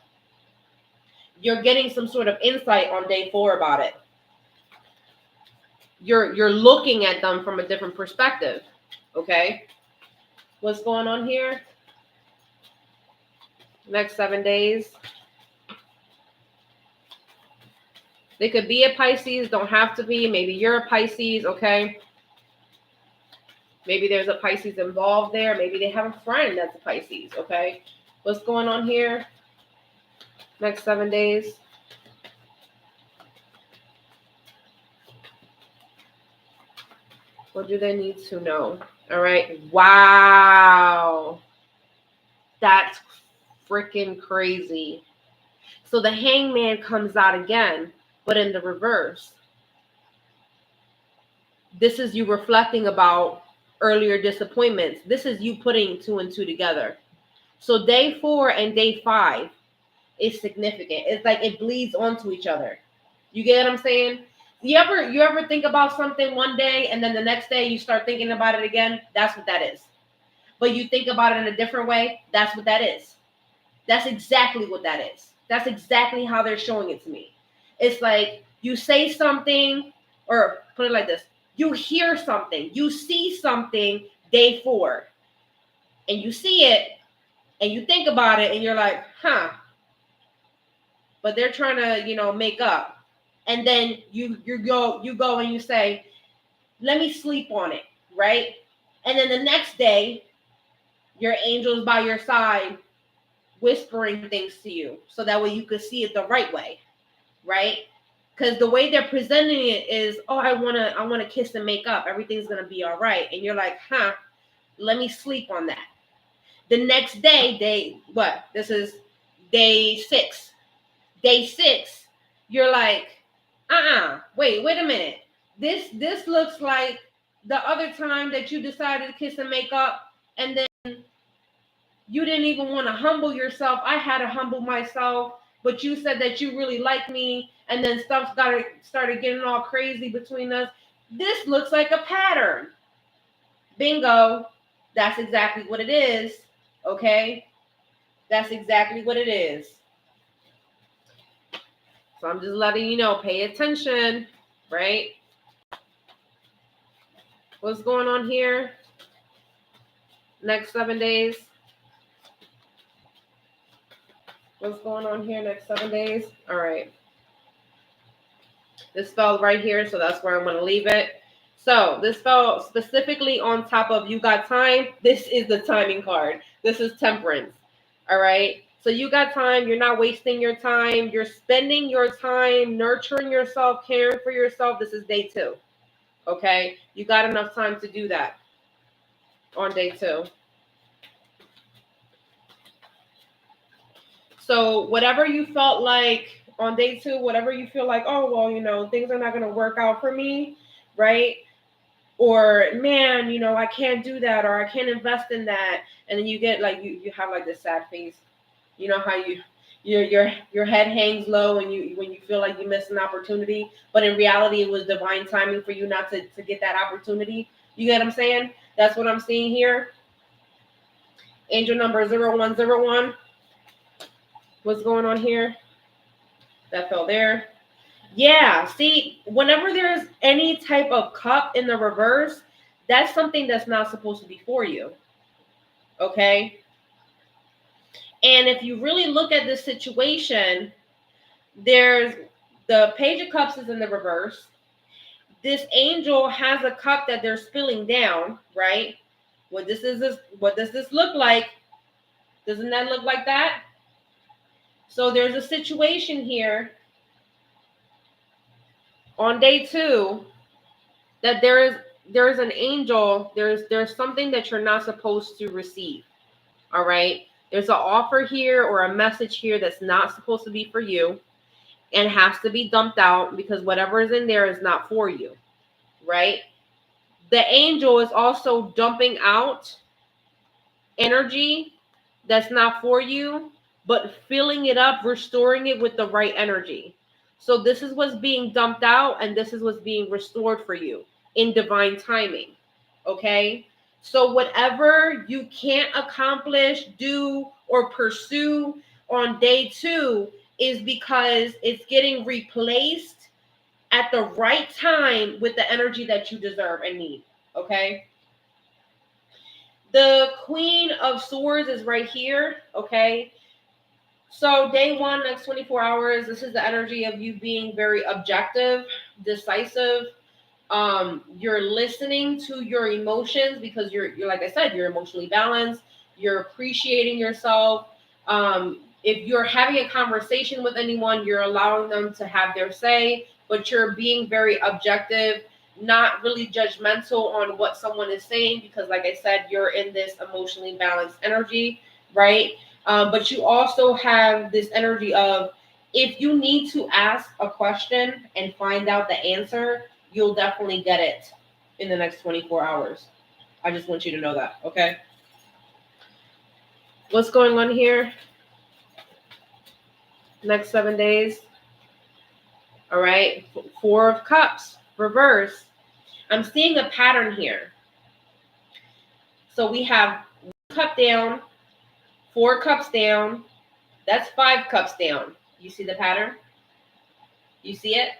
You're getting some sort of insight on day 4 about it. You're looking at them from a different perspective. Okay. What's going on here? Next 7 days. They could be a Pisces, don't have to be. Maybe you're a Pisces, okay? Maybe there's a Pisces involved there. Maybe they have a friend that's a Pisces, okay? What's going on here? Next 7 days. What do they need to know? All right. Wow. That's freaking crazy. So the Hangman comes out again, but in the reverse. This is you reflecting about earlier disappointments. This is you putting 2 and 2 together. So day 4 and day 5 is significant. It's like it bleeds onto each other. You get what I'm saying? You ever think about something one day and then the next day you start thinking about it again? That's what that is. But you think about it in a different way? That's what that is. That's exactly what that is. That's exactly how they're showing it to me. It's like you say something, or put it like this. You hear something, you see something day 4, and you see it, and you think about it, and you're like, huh. But they're trying to, make up. And then you go and you say, let me sleep on it, right? And then the next day, your angel's by your side whispering things to you so that way you could see it the right way, right? Because the way they're presenting it is, oh, I wanna kiss and make up. Everything's gonna be all right. And you're like, huh, let me sleep on that. The next day, this is day 6. Day 6, you're like, wait a minute. This looks like the other time that you decided to kiss and make up, and then you didn't even want to humble yourself. I had to humble myself, but you said that you really like me, and then stuff started getting all crazy between us. This looks like a pattern. Bingo. That's exactly what it is. Okay? That's exactly what it is. So I'm just letting you know, pay attention, right? What's going on here? Next 7 days. What's going on here next 7 days? All right. This fell right here, so that's where I'm going to leave it. So this fell specifically on top of you got time. This is the timing card. This is temperance. All right. So you got time. You're not wasting your time. You're spending your time nurturing yourself, caring for yourself. This is day 2. Okay. You got enough time to do that on day 2. So whatever you felt like on day 2, whatever you feel like, oh, well, you know, things are not going to work out for me, right? Or, man, you know, I can't do that, or I can't invest in that. And then you get like, you have like this sad face. You know how your head hangs low and when you feel like you missed an opportunity, but in reality, it was divine timing for you not to get that opportunity. You get what I'm saying? That's what I'm seeing here. Angel number 0101. What's going on here? That fell there. Yeah, see, whenever there's any type of cup in the reverse, that's something that's not supposed to be for you. Okay? And if you really look at this situation, there's the Page of Cups is in the reverse. This angel has a cup that they're spilling down, right? What does this look like? Doesn't that look like that? So there's a situation here on day 2 that there's an angel, there's something that you're not supposed to receive. All right? There's an offer here or a message here that's not supposed to be for you and has to be dumped out because whatever is in there is not for you. Right? The angel is also dumping out energy that's not for you, but filling it up, restoring it with the right energy. So this is what's being dumped out and this is what's being restored for you in divine timing. Okay? So whatever you can't accomplish, do, or pursue on day 2 is because it's getting replaced at the right time with the energy that you deserve and need. Okay? The Queen of Swords is right here, okay? So day 1, next 24 hours, this is the energy of you being very objective, decisive. You're listening to your emotions because you're like I said, you're emotionally balanced. You're appreciating yourself. If you're having a conversation with anyone, you're allowing them to have their say, but you're being very objective, not really judgmental on what someone is saying because, like I said, you're in this emotionally balanced energy, right? But you also have this energy of if you need to ask a question and find out the answer, you'll definitely get it in the next 24 hours. I just want you to know that, okay? What's going on here? Next 7 days. All right. 4 of Cups, reverse. I'm seeing a pattern here. So we have 1 cup down, 4 cups down. That's 5 cups down. You see the pattern? You see it?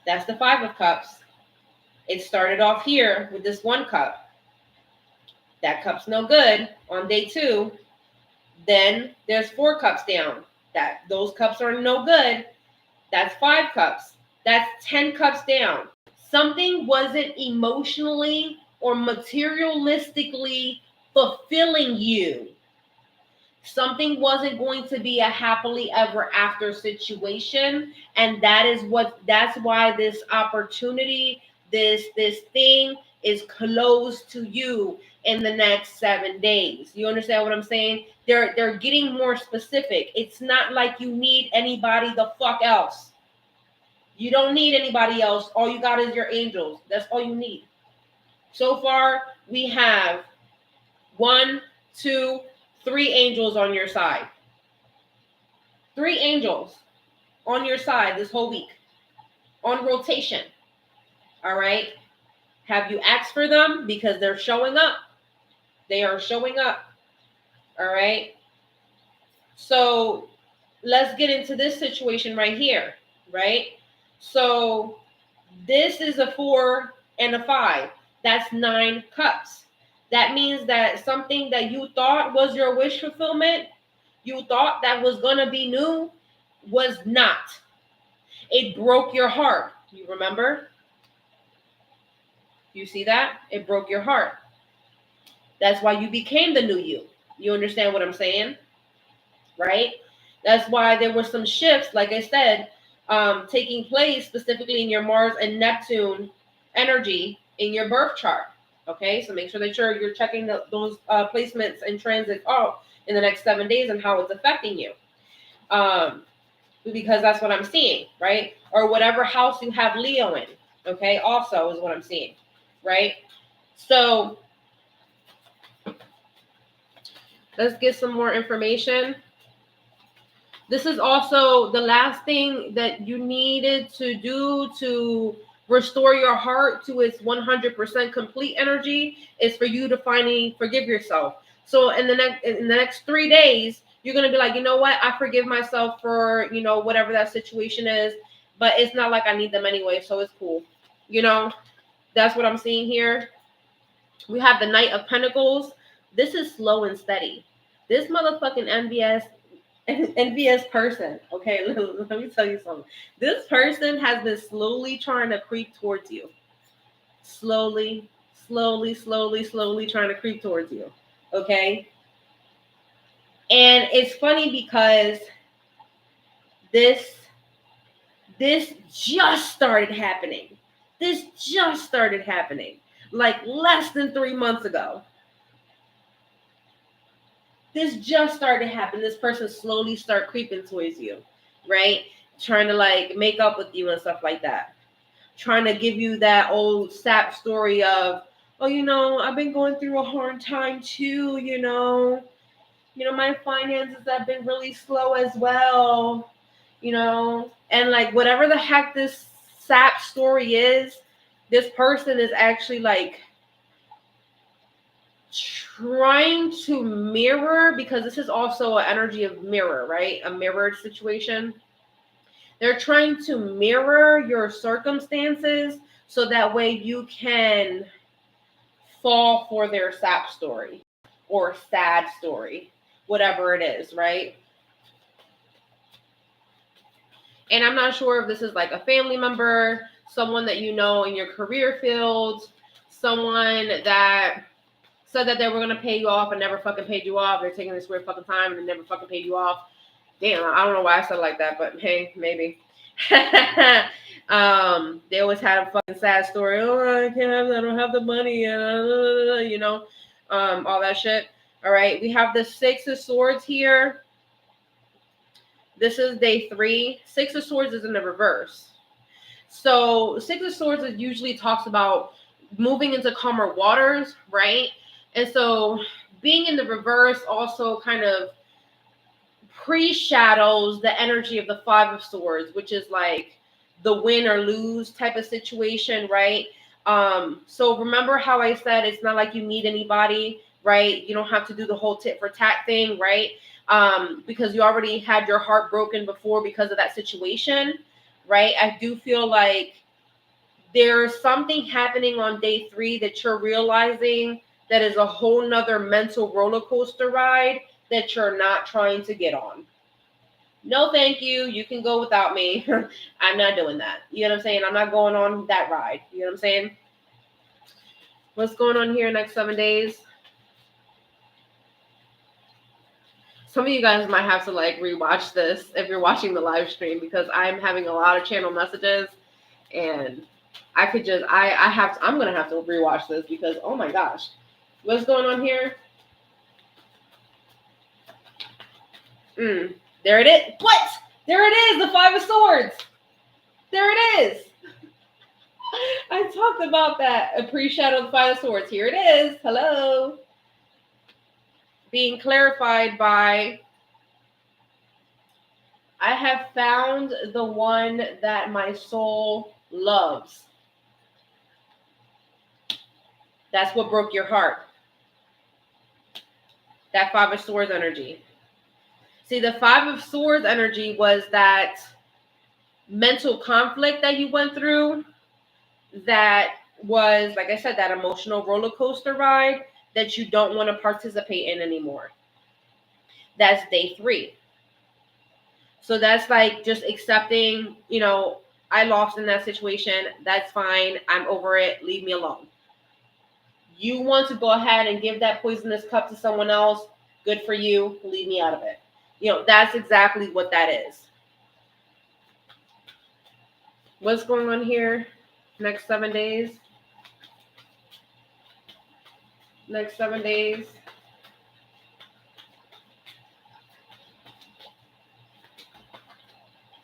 That's the 5 of Cups. It started off here with this 1 cup. That cup's no good on day 2. Then there's 4 cups down. Those cups are no good. That's 5 cups. That's 10 cups down. Something wasn't emotionally or materialistically fulfilling you. Something wasn't going to be a happily ever after situation, and that's why this opportunity, this thing is closed to you in the next 7 days. You understand what I'm saying? They're getting more specific. It's not like you need anybody the fuck else. You don't need anybody else. All you got is your angels. That's all you need. So far, we have 1, 2, 3 angels on your side. 3 angels on your side this whole week on rotation. All right. Have you asked for them? Because they're showing up. They are showing up. All right. So let's get into this situation right here, right? So this is a 4 and a 5. That's 9 cups. That means that something that you thought was your wish fulfillment, you thought that was going to be new, was not. It broke your heart. You remember? You see that? It broke your heart. That's why you became the new you. You understand what I'm saying? Right? That's why there were some shifts, like I said, taking place specifically in your Mars and Neptune energy in your birth chart. Okay, so make sure that you're checking those placements and transits out in the next 7 days and how it's affecting you. Because that's what I'm seeing, right? Or whatever house you have Leo in, okay, also is what I'm seeing, right? So let's get some more information. This is also the last thing that you needed to do to restore your heart to its 100% complete energy is for you to finally forgive yourself. So in the next 3 days, you're going to be like, you know what? I forgive myself for, whatever that situation is, but it's not like I need them anyway, so it's cool. That's what I'm seeing here. We have the Knight of Pentacles. This is slow and steady. This motherfucking envious person. Okay, let me tell you something. This person has been slowly trying to creep towards you. Slowly trying to creep towards you. Okay? And it's funny because this just started happening. Like less than 3 months ago. This just started happening. This person slowly start creeping towards you, right? Trying to like make up with you and stuff like that. Trying to give you that old sap story of, oh, I've been going through a hard time too, my finances have been really slow as well, and like whatever the heck this sap story is, this person is actually like trying to mirror, because this is also an energy of mirror, right? A mirrored situation. They're trying to mirror your circumstances so that way you can fall for their sap story or sad story, whatever it is, right? And I'm not sure if this is like a family member, someone that you know in your career field, someone that said that they were going to pay you off and never fucking paid you off. They're taking this weird fucking time and they never fucking paid you off. Damn, I don't know why I said it like that, but hey, maybe. They always had a fucking sad story. Oh, I can't have that. I don't have the money. All that shit. All right, we have the 6 of Swords here. This is day 3. 6 of Swords is in the reverse. So 6 of Swords usually talks about moving into calmer waters, right? And so being in the reverse also kind of pre-shadows the energy of the 5 of Swords, which is like the win or lose type of situation, right? So remember how I said it's not like you need anybody, right? You don't have to do the whole tit for tat thing, right? Because you already had your heart broken before because of that situation, right? I do feel like there's something happening on day 3 that you're realizing that is a whole nother mental roller coaster ride that you're not trying to get on. No, thank you. You can go without me. I'm not doing that. You know what I'm saying? I'm not going on that ride. You know what I'm saying? What's going on here next 7 days? Some of you guys might have to like rewatch this if you're watching the live stream, because I'm having a lot of channel messages and I could just, I'm going to have to rewatch this because, oh my gosh, what's going on here? There it is. What? There it is. The 5 of Swords. There it is. I talked about that. A pre-shadow, the 5 of Swords. Here it is. Hello. Being clarified by, I have found the one that my soul loves. That's what broke your heart. That 5 of Swords energy. See, the Five of Swords energy was that mental conflict that you went through, that was, like I said, that emotional roller coaster ride that you don't want to participate in anymore. That's day 3. So that's like just accepting, I lost in that situation. That's fine. I'm over it. Leave me alone. You want to go ahead and give that poisonous cup to someone else. Good for you. Leave me out of it. That's exactly what that is. What's going on here? Next 7 days. Next 7 days.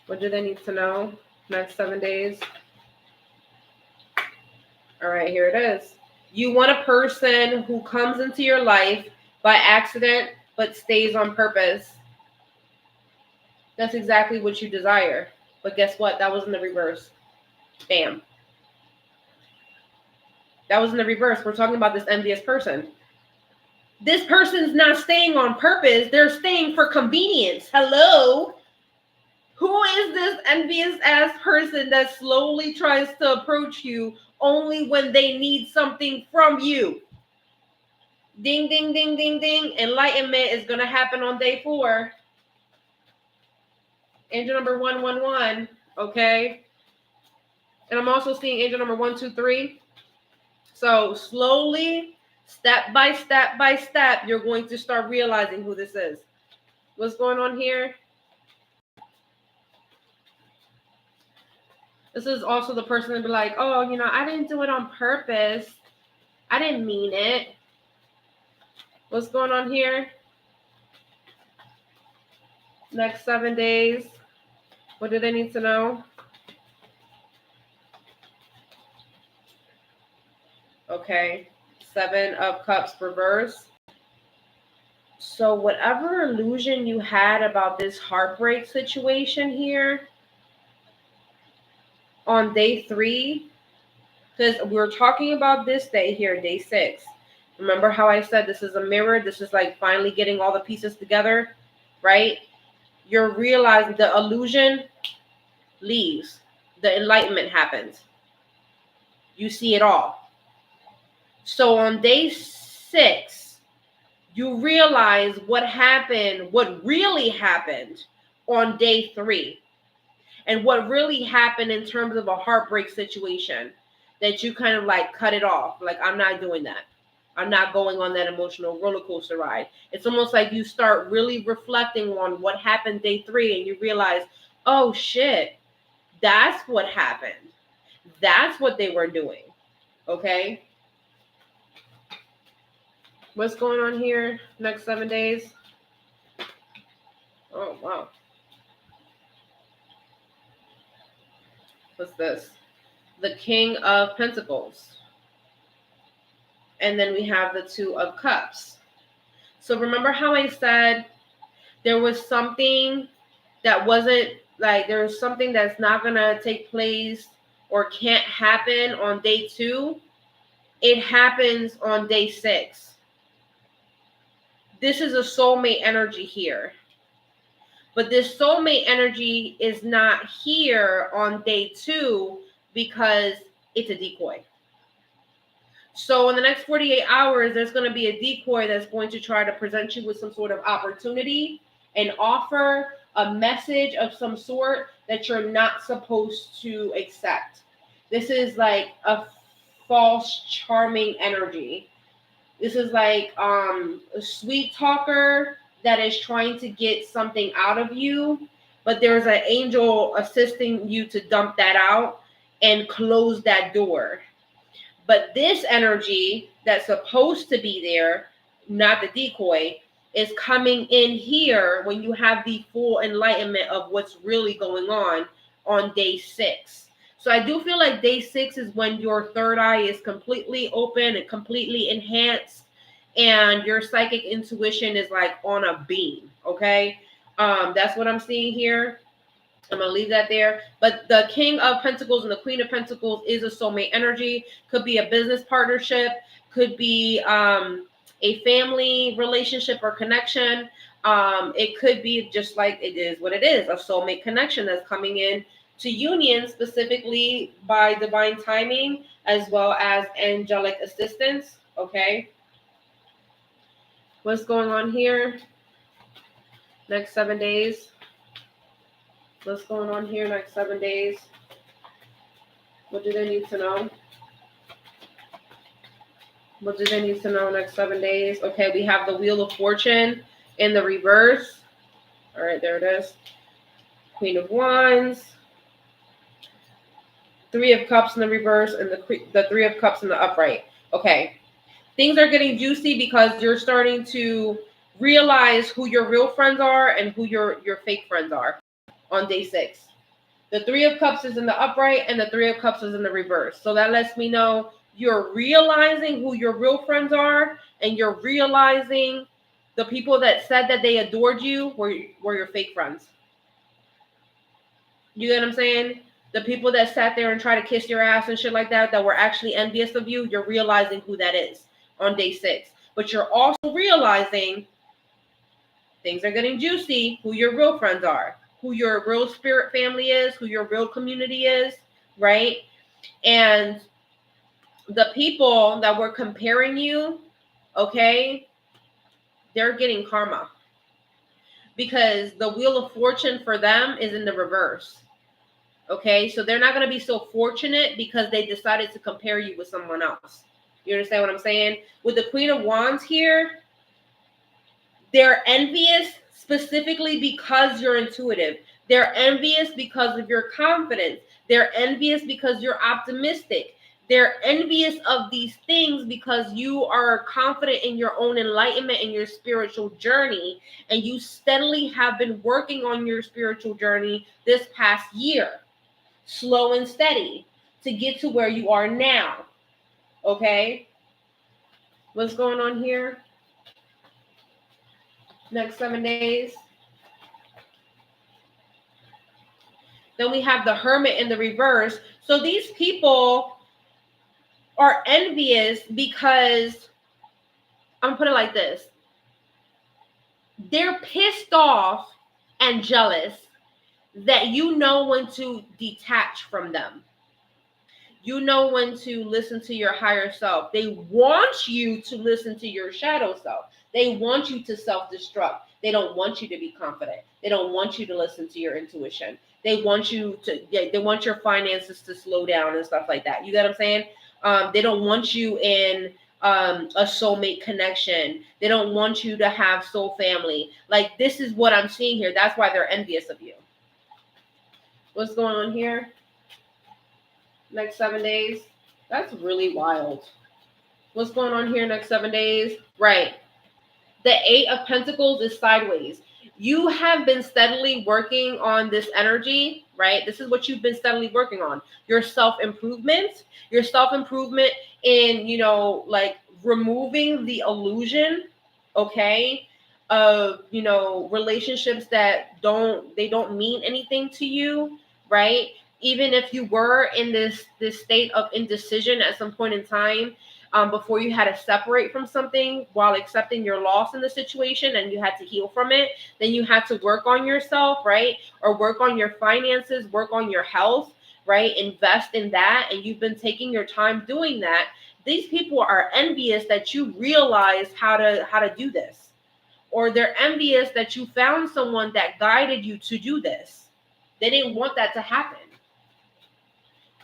What do they need to know? Next 7 days. All right, here it is. You want a person who comes into your life by accident but stays on purpose. That's exactly what you desire. But guess what? That was in the reverse. Bam. That was in the reverse. We're talking about this envious person. This person's not staying on purpose. They're staying for convenience. Hello? Who is this envious ass person that slowly tries to approach you only when they need something from you? Ding, ding, ding, ding, ding. Enlightenment is going to happen on day 4. Angel number 111. Okay. And I'm also seeing angel number 123. So slowly, step by step, you're going to start realizing who this is. What's going on here? This is also the person to be like, oh, I didn't do it on purpose. I didn't mean it. What's going on here? Next 7 days. What do they need to know? Okay. 7 of Cups reverse. So whatever illusion you had about this heartbreak situation here on day 3, because we're talking about this day here, day 6. Remember how I said this is a mirror? This is like finally getting all the pieces together, right? You're realizing the illusion leaves. The enlightenment happens. You see it all. So on day 6, you realize what happened, what really happened on day 3. And what really happened in terms of a heartbreak situation that you kind of like cut it off. Like, I'm not doing that. I'm not going on that emotional roller coaster ride. It's almost like you start really reflecting on what happened day 3 and you realize, oh shit, that's what happened. That's what they were doing. Okay. What's going on here next 7 days? Oh, wow. What's this? The King of Pentacles. And then we have the 2 of Cups. So remember how I said there was something that wasn't like, there's something that's not going to take place or can't happen on day 2. It happens on day 6. This is a soulmate energy here. But this soulmate energy is not here on day 2 because it's a decoy. So in the next 48 hours, there's going to be a decoy that's going to try to present you with some sort of opportunity, an offer, a message of some sort that you're not supposed to accept. This is like a false charming energy. This is like a sweet talker that is trying to get something out of you, but there's an angel assisting you to dump that out and close that door. But this energy that's supposed to be there, not the decoy, is coming in here when you have the full enlightenment of what's really going on day 6. So I do feel like day 6 is when your third eye is completely open and completely enhanced, and your psychic intuition is like on a beam. Okay. That's what I'm seeing here. I'm going to leave that there. But the King of Pentacles and the Queen of Pentacles is a soulmate energy. Could be a business partnership. Could be a family relationship or connection. It could be just like it is what it is, a soulmate connection that's coming in to union specifically by divine timing as well as angelic assistance. Okay. What's going on here? Next 7 days. What's going on here next 7 days? What do they need to know? What do they need to know next 7 days? Okay, we have the Wheel of Fortune in the reverse. All right, there it is. Queen of Wands. Three of Cups in the reverse and the Three of Cups in the upright. Okay. Things are getting juicy because you're starting to realize who your real friends are and who your fake friends are on day 6. The Three of Cups is in the upright and the Three of Cups is in the reverse. So that lets me know you're realizing who your real friends are and you're realizing the people that said that they adored you were your fake friends. You get what I'm saying? The people that sat there and tried to kiss your ass and shit like that were actually envious of you, you're realizing who that is on day 6. But you're also realizing things are getting juicy, who your real friends are, who your real spirit family is, who your real community is, right? And the people that were comparing you, okay, they're getting karma. Because the Wheel of Fortune for them is in the reverse. Okay, so they're not going to be so fortunate because they decided to compare you with someone else. You understand what I'm saying? With the Queen of Wands here, they're envious specifically because you're intuitive. They're envious because of your confidence. They're envious because you're optimistic. They're envious of these things because you are confident in your own enlightenment and your spiritual journey. And you steadily have been working on your spiritual journey this past year. Slow and steady to get to where you are now. Okay? What's going on here? Next 7 days. Then we have the Hermit in the reverse. So these people are envious because, I'm going to put it like this. They're pissed off and jealous that you know when to detach from them. You know when to listen to your higher self. They want you to listen to your shadow self. They want you to self-destruct. They don't want you to be confident. They don't want you to listen to your intuition. They want you to, they want your finances to slow down and stuff like that. You get what I'm saying? They don't want you in a soulmate connection. They don't want you to have soul family. Like, this is what I'm seeing here. That's why they're envious of you. What's going on here? Next 7 days. That's really wild. What's going on here next 7 days? Right. The Eight of Pentacles is sideways. You have been steadily working on this energy, right? This is what you've been steadily working on. Your self-improvement in, like removing the illusion, okay, of, relationships that don't mean anything to you, right? Even if you were in this state of indecision at some point in time, before you had to separate from something while accepting your loss in the situation and you had to heal from it, then you had to work on yourself, right? Or work on your finances, work on your health, right? Invest in that. And you've been taking your time doing that. These people are envious that you realized how to do this. Or they're envious that you found someone that guided you to do this. They didn't want that to happen.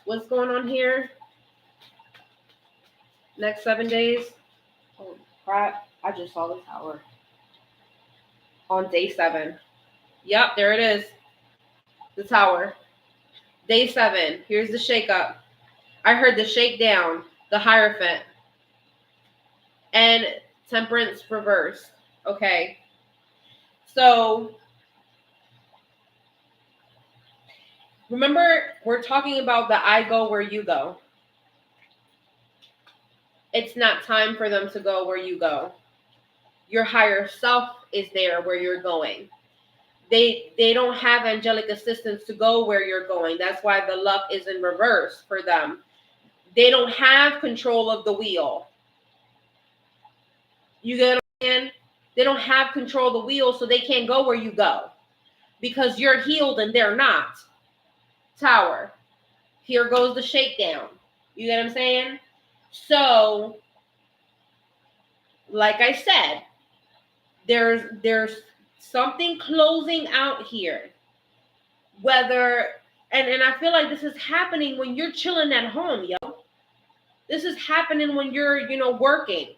What's going on here? Next 7 days. Oh crap, I just saw the tower. On day 7. Yep, there it is. The tower. Day 7. Here's the shake up. I heard the shakedown, the Hierophant, and Temperance reverse. Okay. So remember, we're talking about the I go where you go. It's not time for them to go where you go. Your higher self is there where you're going. They don't have angelic assistance to go where you're going. That's why the luck is in reverse for them. They don't have control of the wheel. You get what I'm saying? They don't have control of the wheel, so they can't go where you go because you're healed and they're not. Tower. Here goes the shakedown. You get what I'm saying? So, like I said, there's something closing out here. Whether and I feel like this is happening when you're chilling at home, yo. This is happening when you're, working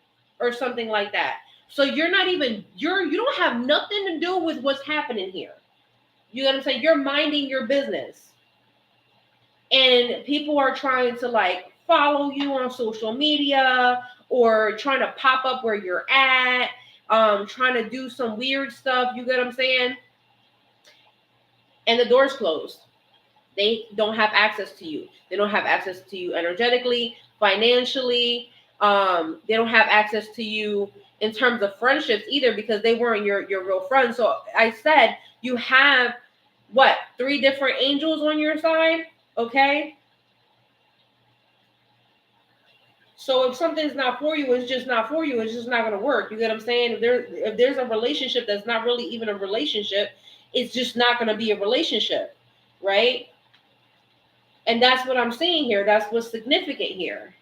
or something like that. So you're not even you don't have nothing to do with what's happening here. You know what I'm saying? You're minding your business. And people are trying to like follow you on social media or trying to pop up where you're at, trying to do some weird stuff. You get what I'm saying? And the door's closed. They don't have access to you. They don't have access to you energetically, financially. They don't have access to you in terms of friendships either because they weren't your real friends. So I said you have, 3 different angels on your side? Okay? So if something's not for you, it's just not for you. It's just not going to work. You get what I'm saying? If there's a relationship that's not really even a relationship, it's just not going to be a relationship, right? And that's what I'm seeing here. That's what's significant here.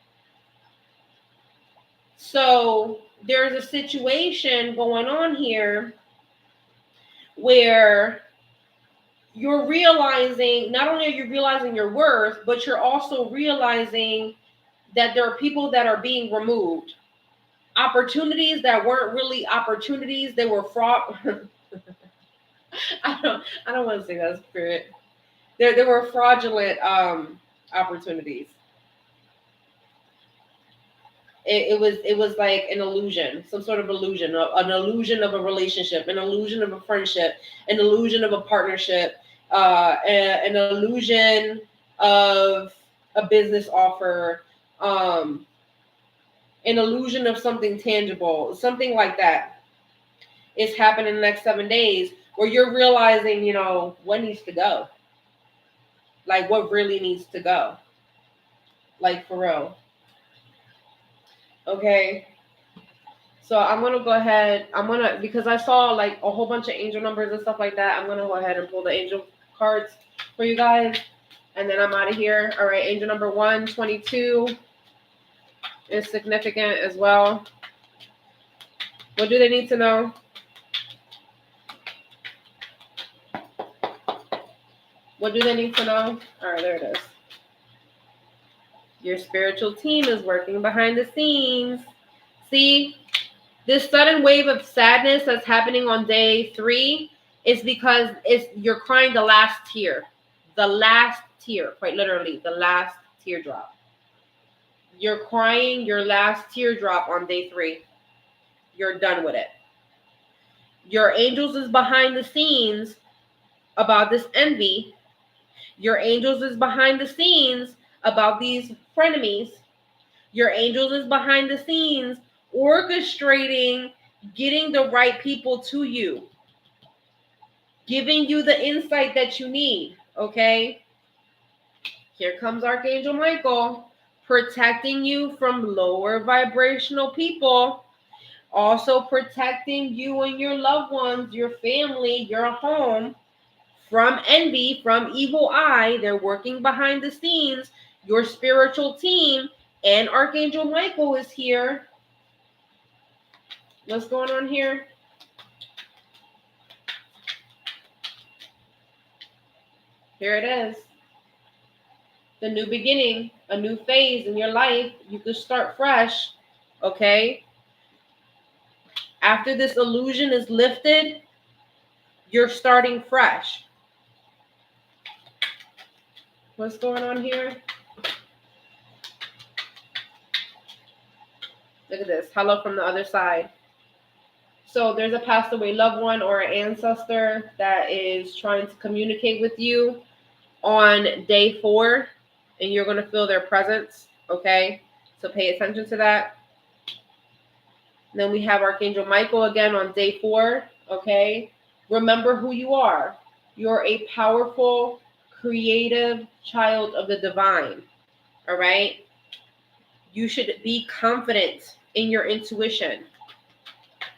So there's a situation going on here where you're realizing, not only are you realizing your worth, but you're also realizing that there are people that are being removed. Opportunities that weren't really opportunities, they were fraud. I don't want to say that, spirit. There were fraudulent opportunities. It was like an illusion, some sort of illusion, an illusion of a relationship, an illusion of a friendship, an illusion of a partnership, an illusion of a business offer, an illusion of something tangible, something like that. It's happening in the next 7 days where you're realizing, what needs to go. Like what really needs to go. Like for real. Okay. So I'm going to go ahead. Because I saw like a whole bunch of angel numbers and stuff like that. I'm going to go ahead and pull the angel cards for you guys. And then I'm out of here. All right. Angel number 122 is significant as well. What do they need to know? What do they need to know? All right, there it is. Your spiritual team is working behind the scenes. See, this sudden wave of sadness that's happening on day 3 is because you're crying the last tear. The last tear, quite literally, the last teardrop. You're crying your last teardrop on day 3. You're done with it. Your angels is behind the scenes about this envy. Your angels is behind the scenes about these frenemies. Your angels is behind the scenes orchestrating getting the right people to you, giving you the insight that you need, okay? Here comes Archangel Michael, protecting you from lower vibrational people, also protecting you and your loved ones, your family, your home, from envy, from evil eye. They're working behind the scenes. Your spiritual team and Archangel Michael is here. What's going on here? Here it is. The new beginning, a new phase in your life. You can start fresh, okay? After this illusion is lifted, you're starting fresh. What's going on here? Look at this. Hello from the other side. So there's a passed away loved one or an ancestor that is trying to communicate with you on day 4, and you're going to feel their presence, okay? So pay attention to that. And then we have Archangel Michael again on day 4, okay? Remember who you are. You're a powerful, creative child of the divine, all right? You should be confident in your intuition,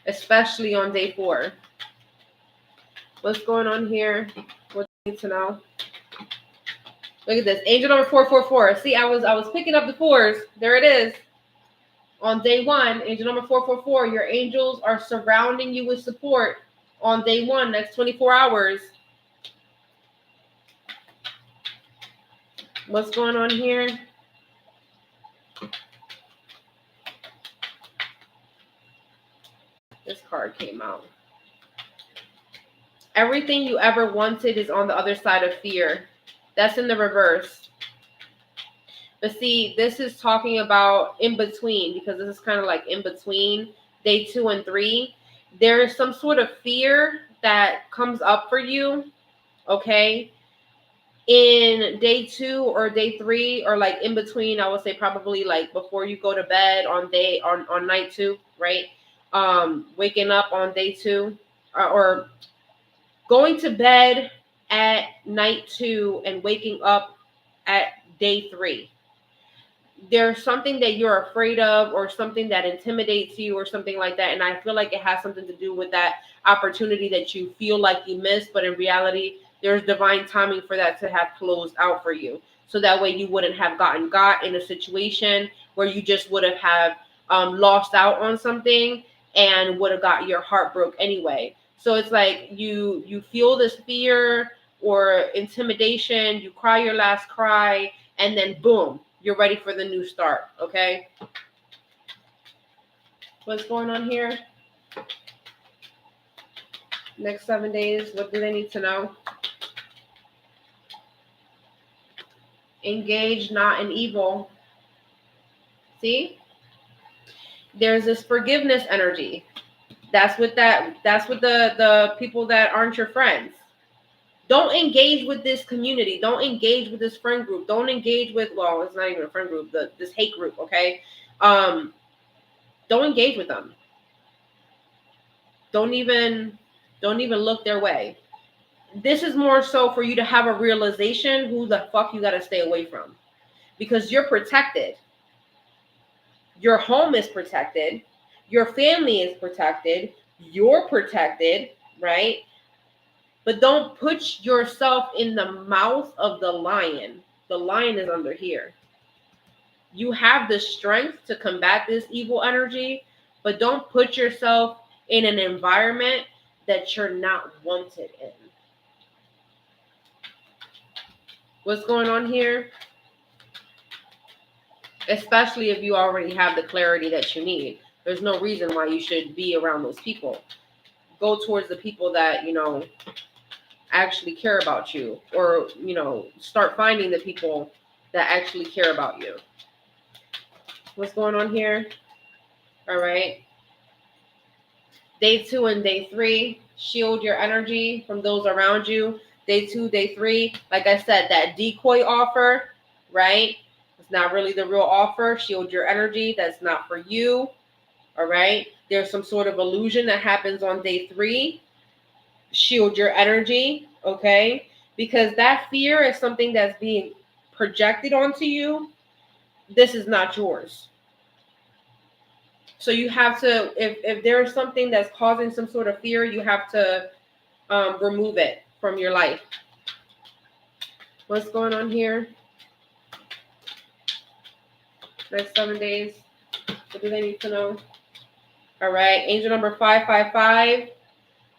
especially on day 4. What's going on here? What do you need to know? Look at this. Angel number 444. See, I was picking up the 4s. There it is. On day 1, angel number 444, your angels are surrounding you with support on day 1, next 24 hours. What's going on here? This card came out. Everything you ever wanted is on the other side of fear. That's in the reverse. But see, this is talking about in between, because this is kind of like in between day 2 and 3. There is some sort of fear that comes up for you, okay? In day 2 or day 3, or like in between, I would say probably like before you go to bed on night 2, right? Waking up on day 2, or going to bed at night 2 and waking up at day 3. There's something that you're afraid of, or something that intimidates you, or something like that. And I feel like it has something to do with that opportunity that you feel like you missed, but in reality, there's divine timing for that to have closed out for you. So that way you wouldn't have got in a situation where you just would have lost out on something and would have got your heart broke anyway. So it's like you feel this fear or intimidation, you cry your last cry, and then boom, you're ready for the new start, okay? What's going on here? Next 7 days, what do they need to know? Engage not in evil. See? There's this forgiveness energy. That's what the people that aren't your friends. Don't engage with this community. Don't engage with this friend group. Don't engage with, well, it's not even a friend group, this hate group, okay? Don't engage with them. Don't even look their way. This is more so for you to have a realization who the fuck you got to stay away from. Because you're protected. Your home is protected. Your family is protected. You're protected, right? But don't put yourself in the mouth of the lion. The lion is under here. You have the strength to combat this evil energy, but don't put yourself in an environment that you're not wanted in. What's going on here? Especially if you already have the clarity that you need. There's no reason why you should be around those people. Go towards the people that, actually care about you, or, start finding the people that actually care about you. What's going on here? All right. Day 2 and day 3, shield your energy from those around you. Day 2, day 3, like I said, that decoy offer, right? It's not really the real offer. Shield your energy. That's not for you. All right. There's some sort of illusion that happens on day 3. Shield your energy. Okay. Because that fear is something that's being projected onto you. This is not yours. So you have to, if there's something that's causing some sort of fear, you have to remove it from your life. What's going on here? Next 7 days. What do they need to know? All right. Angel number 555.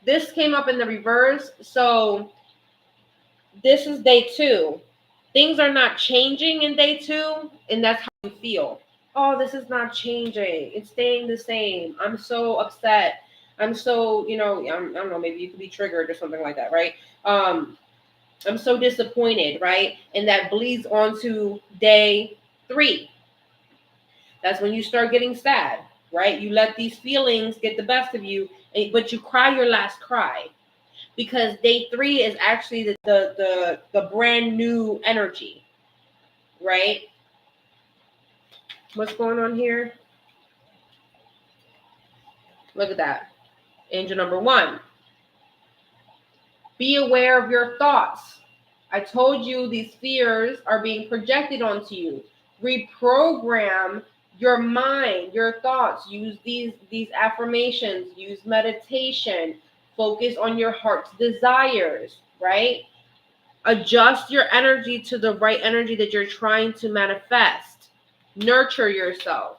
This came up in the reverse. So this is day 2. Things are not changing in day 2, and that's how you feel. Oh, this is not changing. It's staying the same. I'm so upset. I'm so, I don't know, maybe you could be triggered or something like that, right? I'm so disappointed, right? And that bleeds onto day 3. That's when you start getting sad, right? You let these feelings get the best of you, but you cry your last cry. Because day 3 is actually the brand new energy, right? What's going on here? Look at that. Angel number 1. Be aware of your thoughts. I told you these fears are being projected onto you. Reprogram your mind, your thoughts. Use these affirmations, use meditation, focus on your heart's desires, right? Adjust your energy to the right energy that you're trying to manifest. Nurture yourself.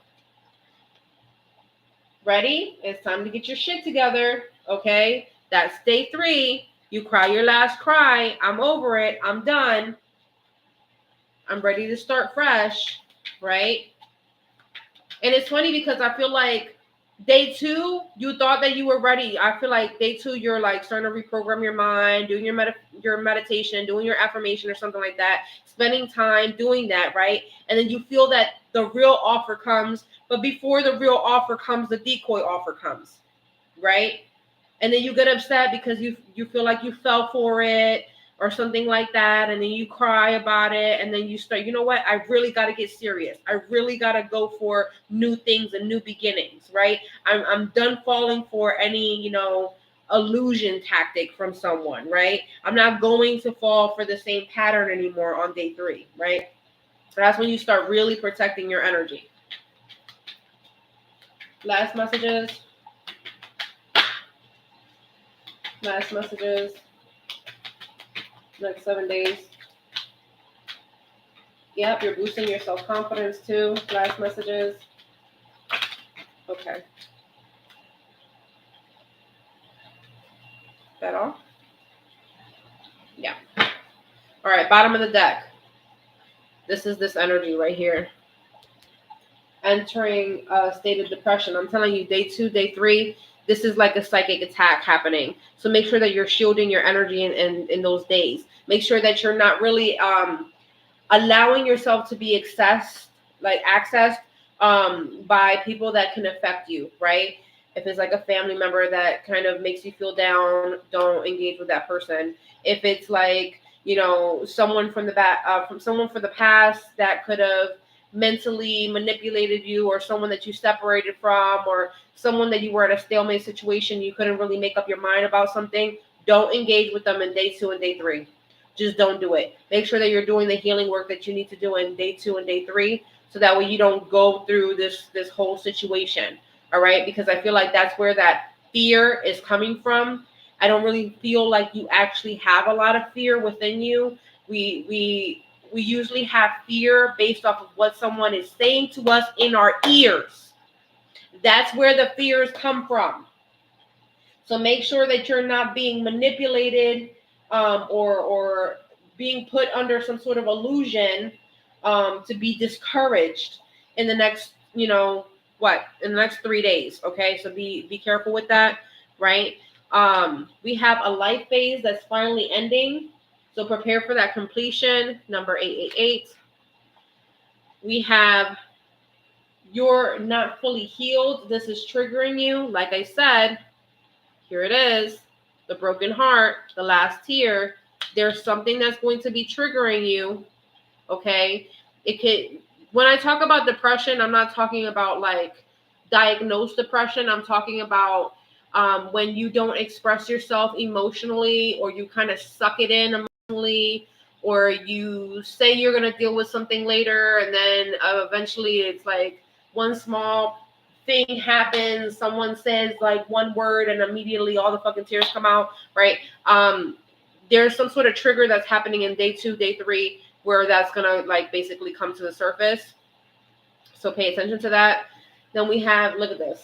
Ready? It's time to get your shit together, okay? That's day 3. You cry your last cry. I'm over it. I'm done. I'm ready to start fresh, right? And it's funny because I feel like day 2, you thought that you were ready. I feel like day 2, you're like starting to reprogram your mind, doing your meditation, doing your affirmation or something like that, spending time doing that, right? And then you feel that the real offer comes, but before the real offer comes, the decoy offer comes, right? And then you get upset because you feel like you fell for it or something like that, and then you cry about it, and then you start, you know what, I really got to get serious. I really got to go for new things and new beginnings, right? I'm done falling for any, illusion tactic from someone, right? I'm not going to fall for the same pattern anymore on day 3, right? That's when you start really protecting your energy. Last messages. Next 7 days. Yep, you're boosting your self-confidence too. Last messages. Okay. That all? Yeah. All right, bottom of the deck. This is this energy right here. Entering a state of depression. I'm telling you, day 2, day 3, this is like a psychic attack happening. So make sure that you're shielding your energy in those days. Make sure that you're not really allowing yourself to be accessed by people that can affect you, right? If it's like a family member that kind of makes you feel down, don't engage with that person. If it's like, someone from the past that could have mentally manipulated you, or someone that you separated from, or someone that you were at a stalemate situation, you couldn't really make up your mind about something, don't engage with them in day 2 and day 3. Just don't do it. Make sure that you're doing the healing work that you need to do in day 2 and day 3, so that way you don't go through this whole situation. All right, because I feel like that's where that fear is coming from. I don't really feel like you actually have a lot of fear within you. We usually have fear based off of what someone is saying to us in our ears. That's where the fears come from. So make sure that you're not being manipulated or being put under some sort of illusion to be discouraged in the next, in the next 3 days. Okay, so be careful with that, right? We have a life phase that's finally ending. So prepare for that completion, number 888. We have you're not fully healed. This is triggering you. Like I said, here it is, the broken heart, the last tear. There's something that's going to be triggering you, okay? When I talk about depression, I'm not talking about like diagnosed depression. I'm talking about when you don't express yourself emotionally, or you kind of suck it in emotionally, or you say you're going to deal with something later, and then eventually it's like one small thing happens, someone says like one word, and immediately all the fucking tears come out, right? There's some sort of trigger that's happening in day 2, day 3, where that's going to like basically come to the surface. So pay attention to that. Then we have, look at this.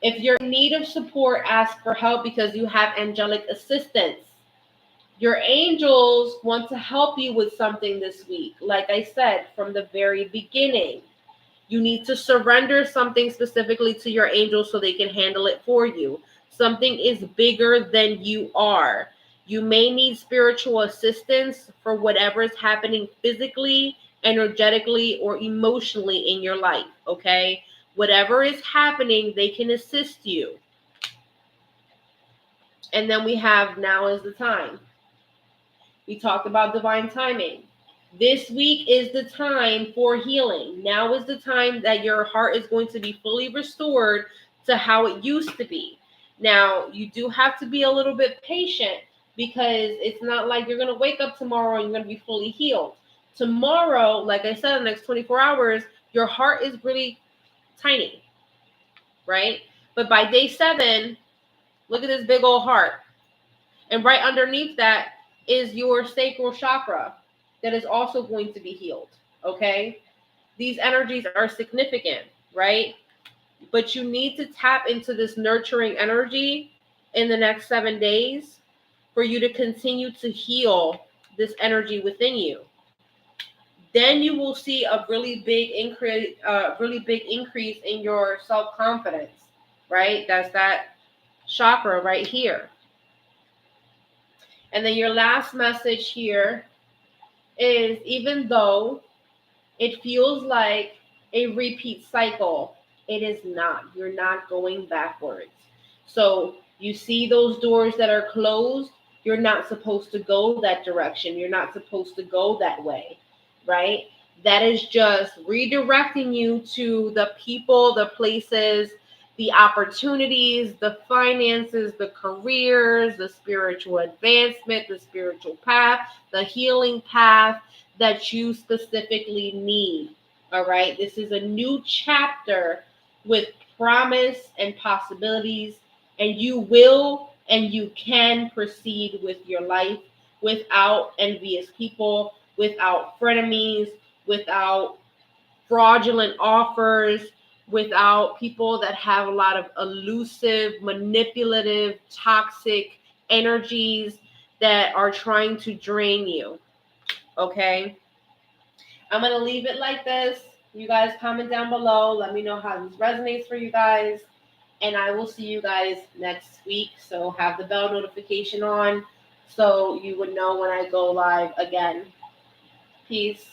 If you're in need of support, ask for help because you have angelic assistance. Your angels want to help you with something this week. Like I said, from the very beginning, you need to surrender something specifically to your angels so they can handle it for you. Something is bigger than you are. You may need spiritual assistance for whatever is happening physically, energetically, or emotionally in your life, okay? Whatever is happening, they can assist you. And then we have now is the time. We talked about divine timing. This week is the time for healing. Now is the time that your heart is going to be fully restored to how it used to be. Now, you do have to be a little bit patient because it's not like you're going to wake up tomorrow and you're going to be fully healed. Tomorrow, like I said, in the next 24 hours, Your heart is really tiny, right? But by day 7, look at this big old heart. And right underneath that is your sacral chakra that is also going to be healed, okay? These energies are significant, right? But you need to tap into this nurturing energy in the next 7 days for you to continue to heal this energy within you. Then you will see a really big increase in your self-confidence, right? That's that chakra right here. And then your last message here is, even though it feels like a repeat cycle, it is not. You're not going backwards. So you see those doors that are closed, you're not supposed to go that direction. You're not supposed to go that way, right? That is just redirecting you to the people, the places, the opportunities, the finances, the careers, the spiritual advancement, the spiritual path, the healing path that you specifically need. All right. This is a new chapter with promise and possibilities, and you will and you can proceed with your life without envious people, without frenemies, without fraudulent offers, without people that have a lot of elusive, manipulative, toxic energies that are trying to drain you. Okay? I'm going to leave it like this. You guys comment down below. Let me know how this resonates for you guys. And I will see you guys next week. So have the bell notification on so you would know when I go live again. Peace.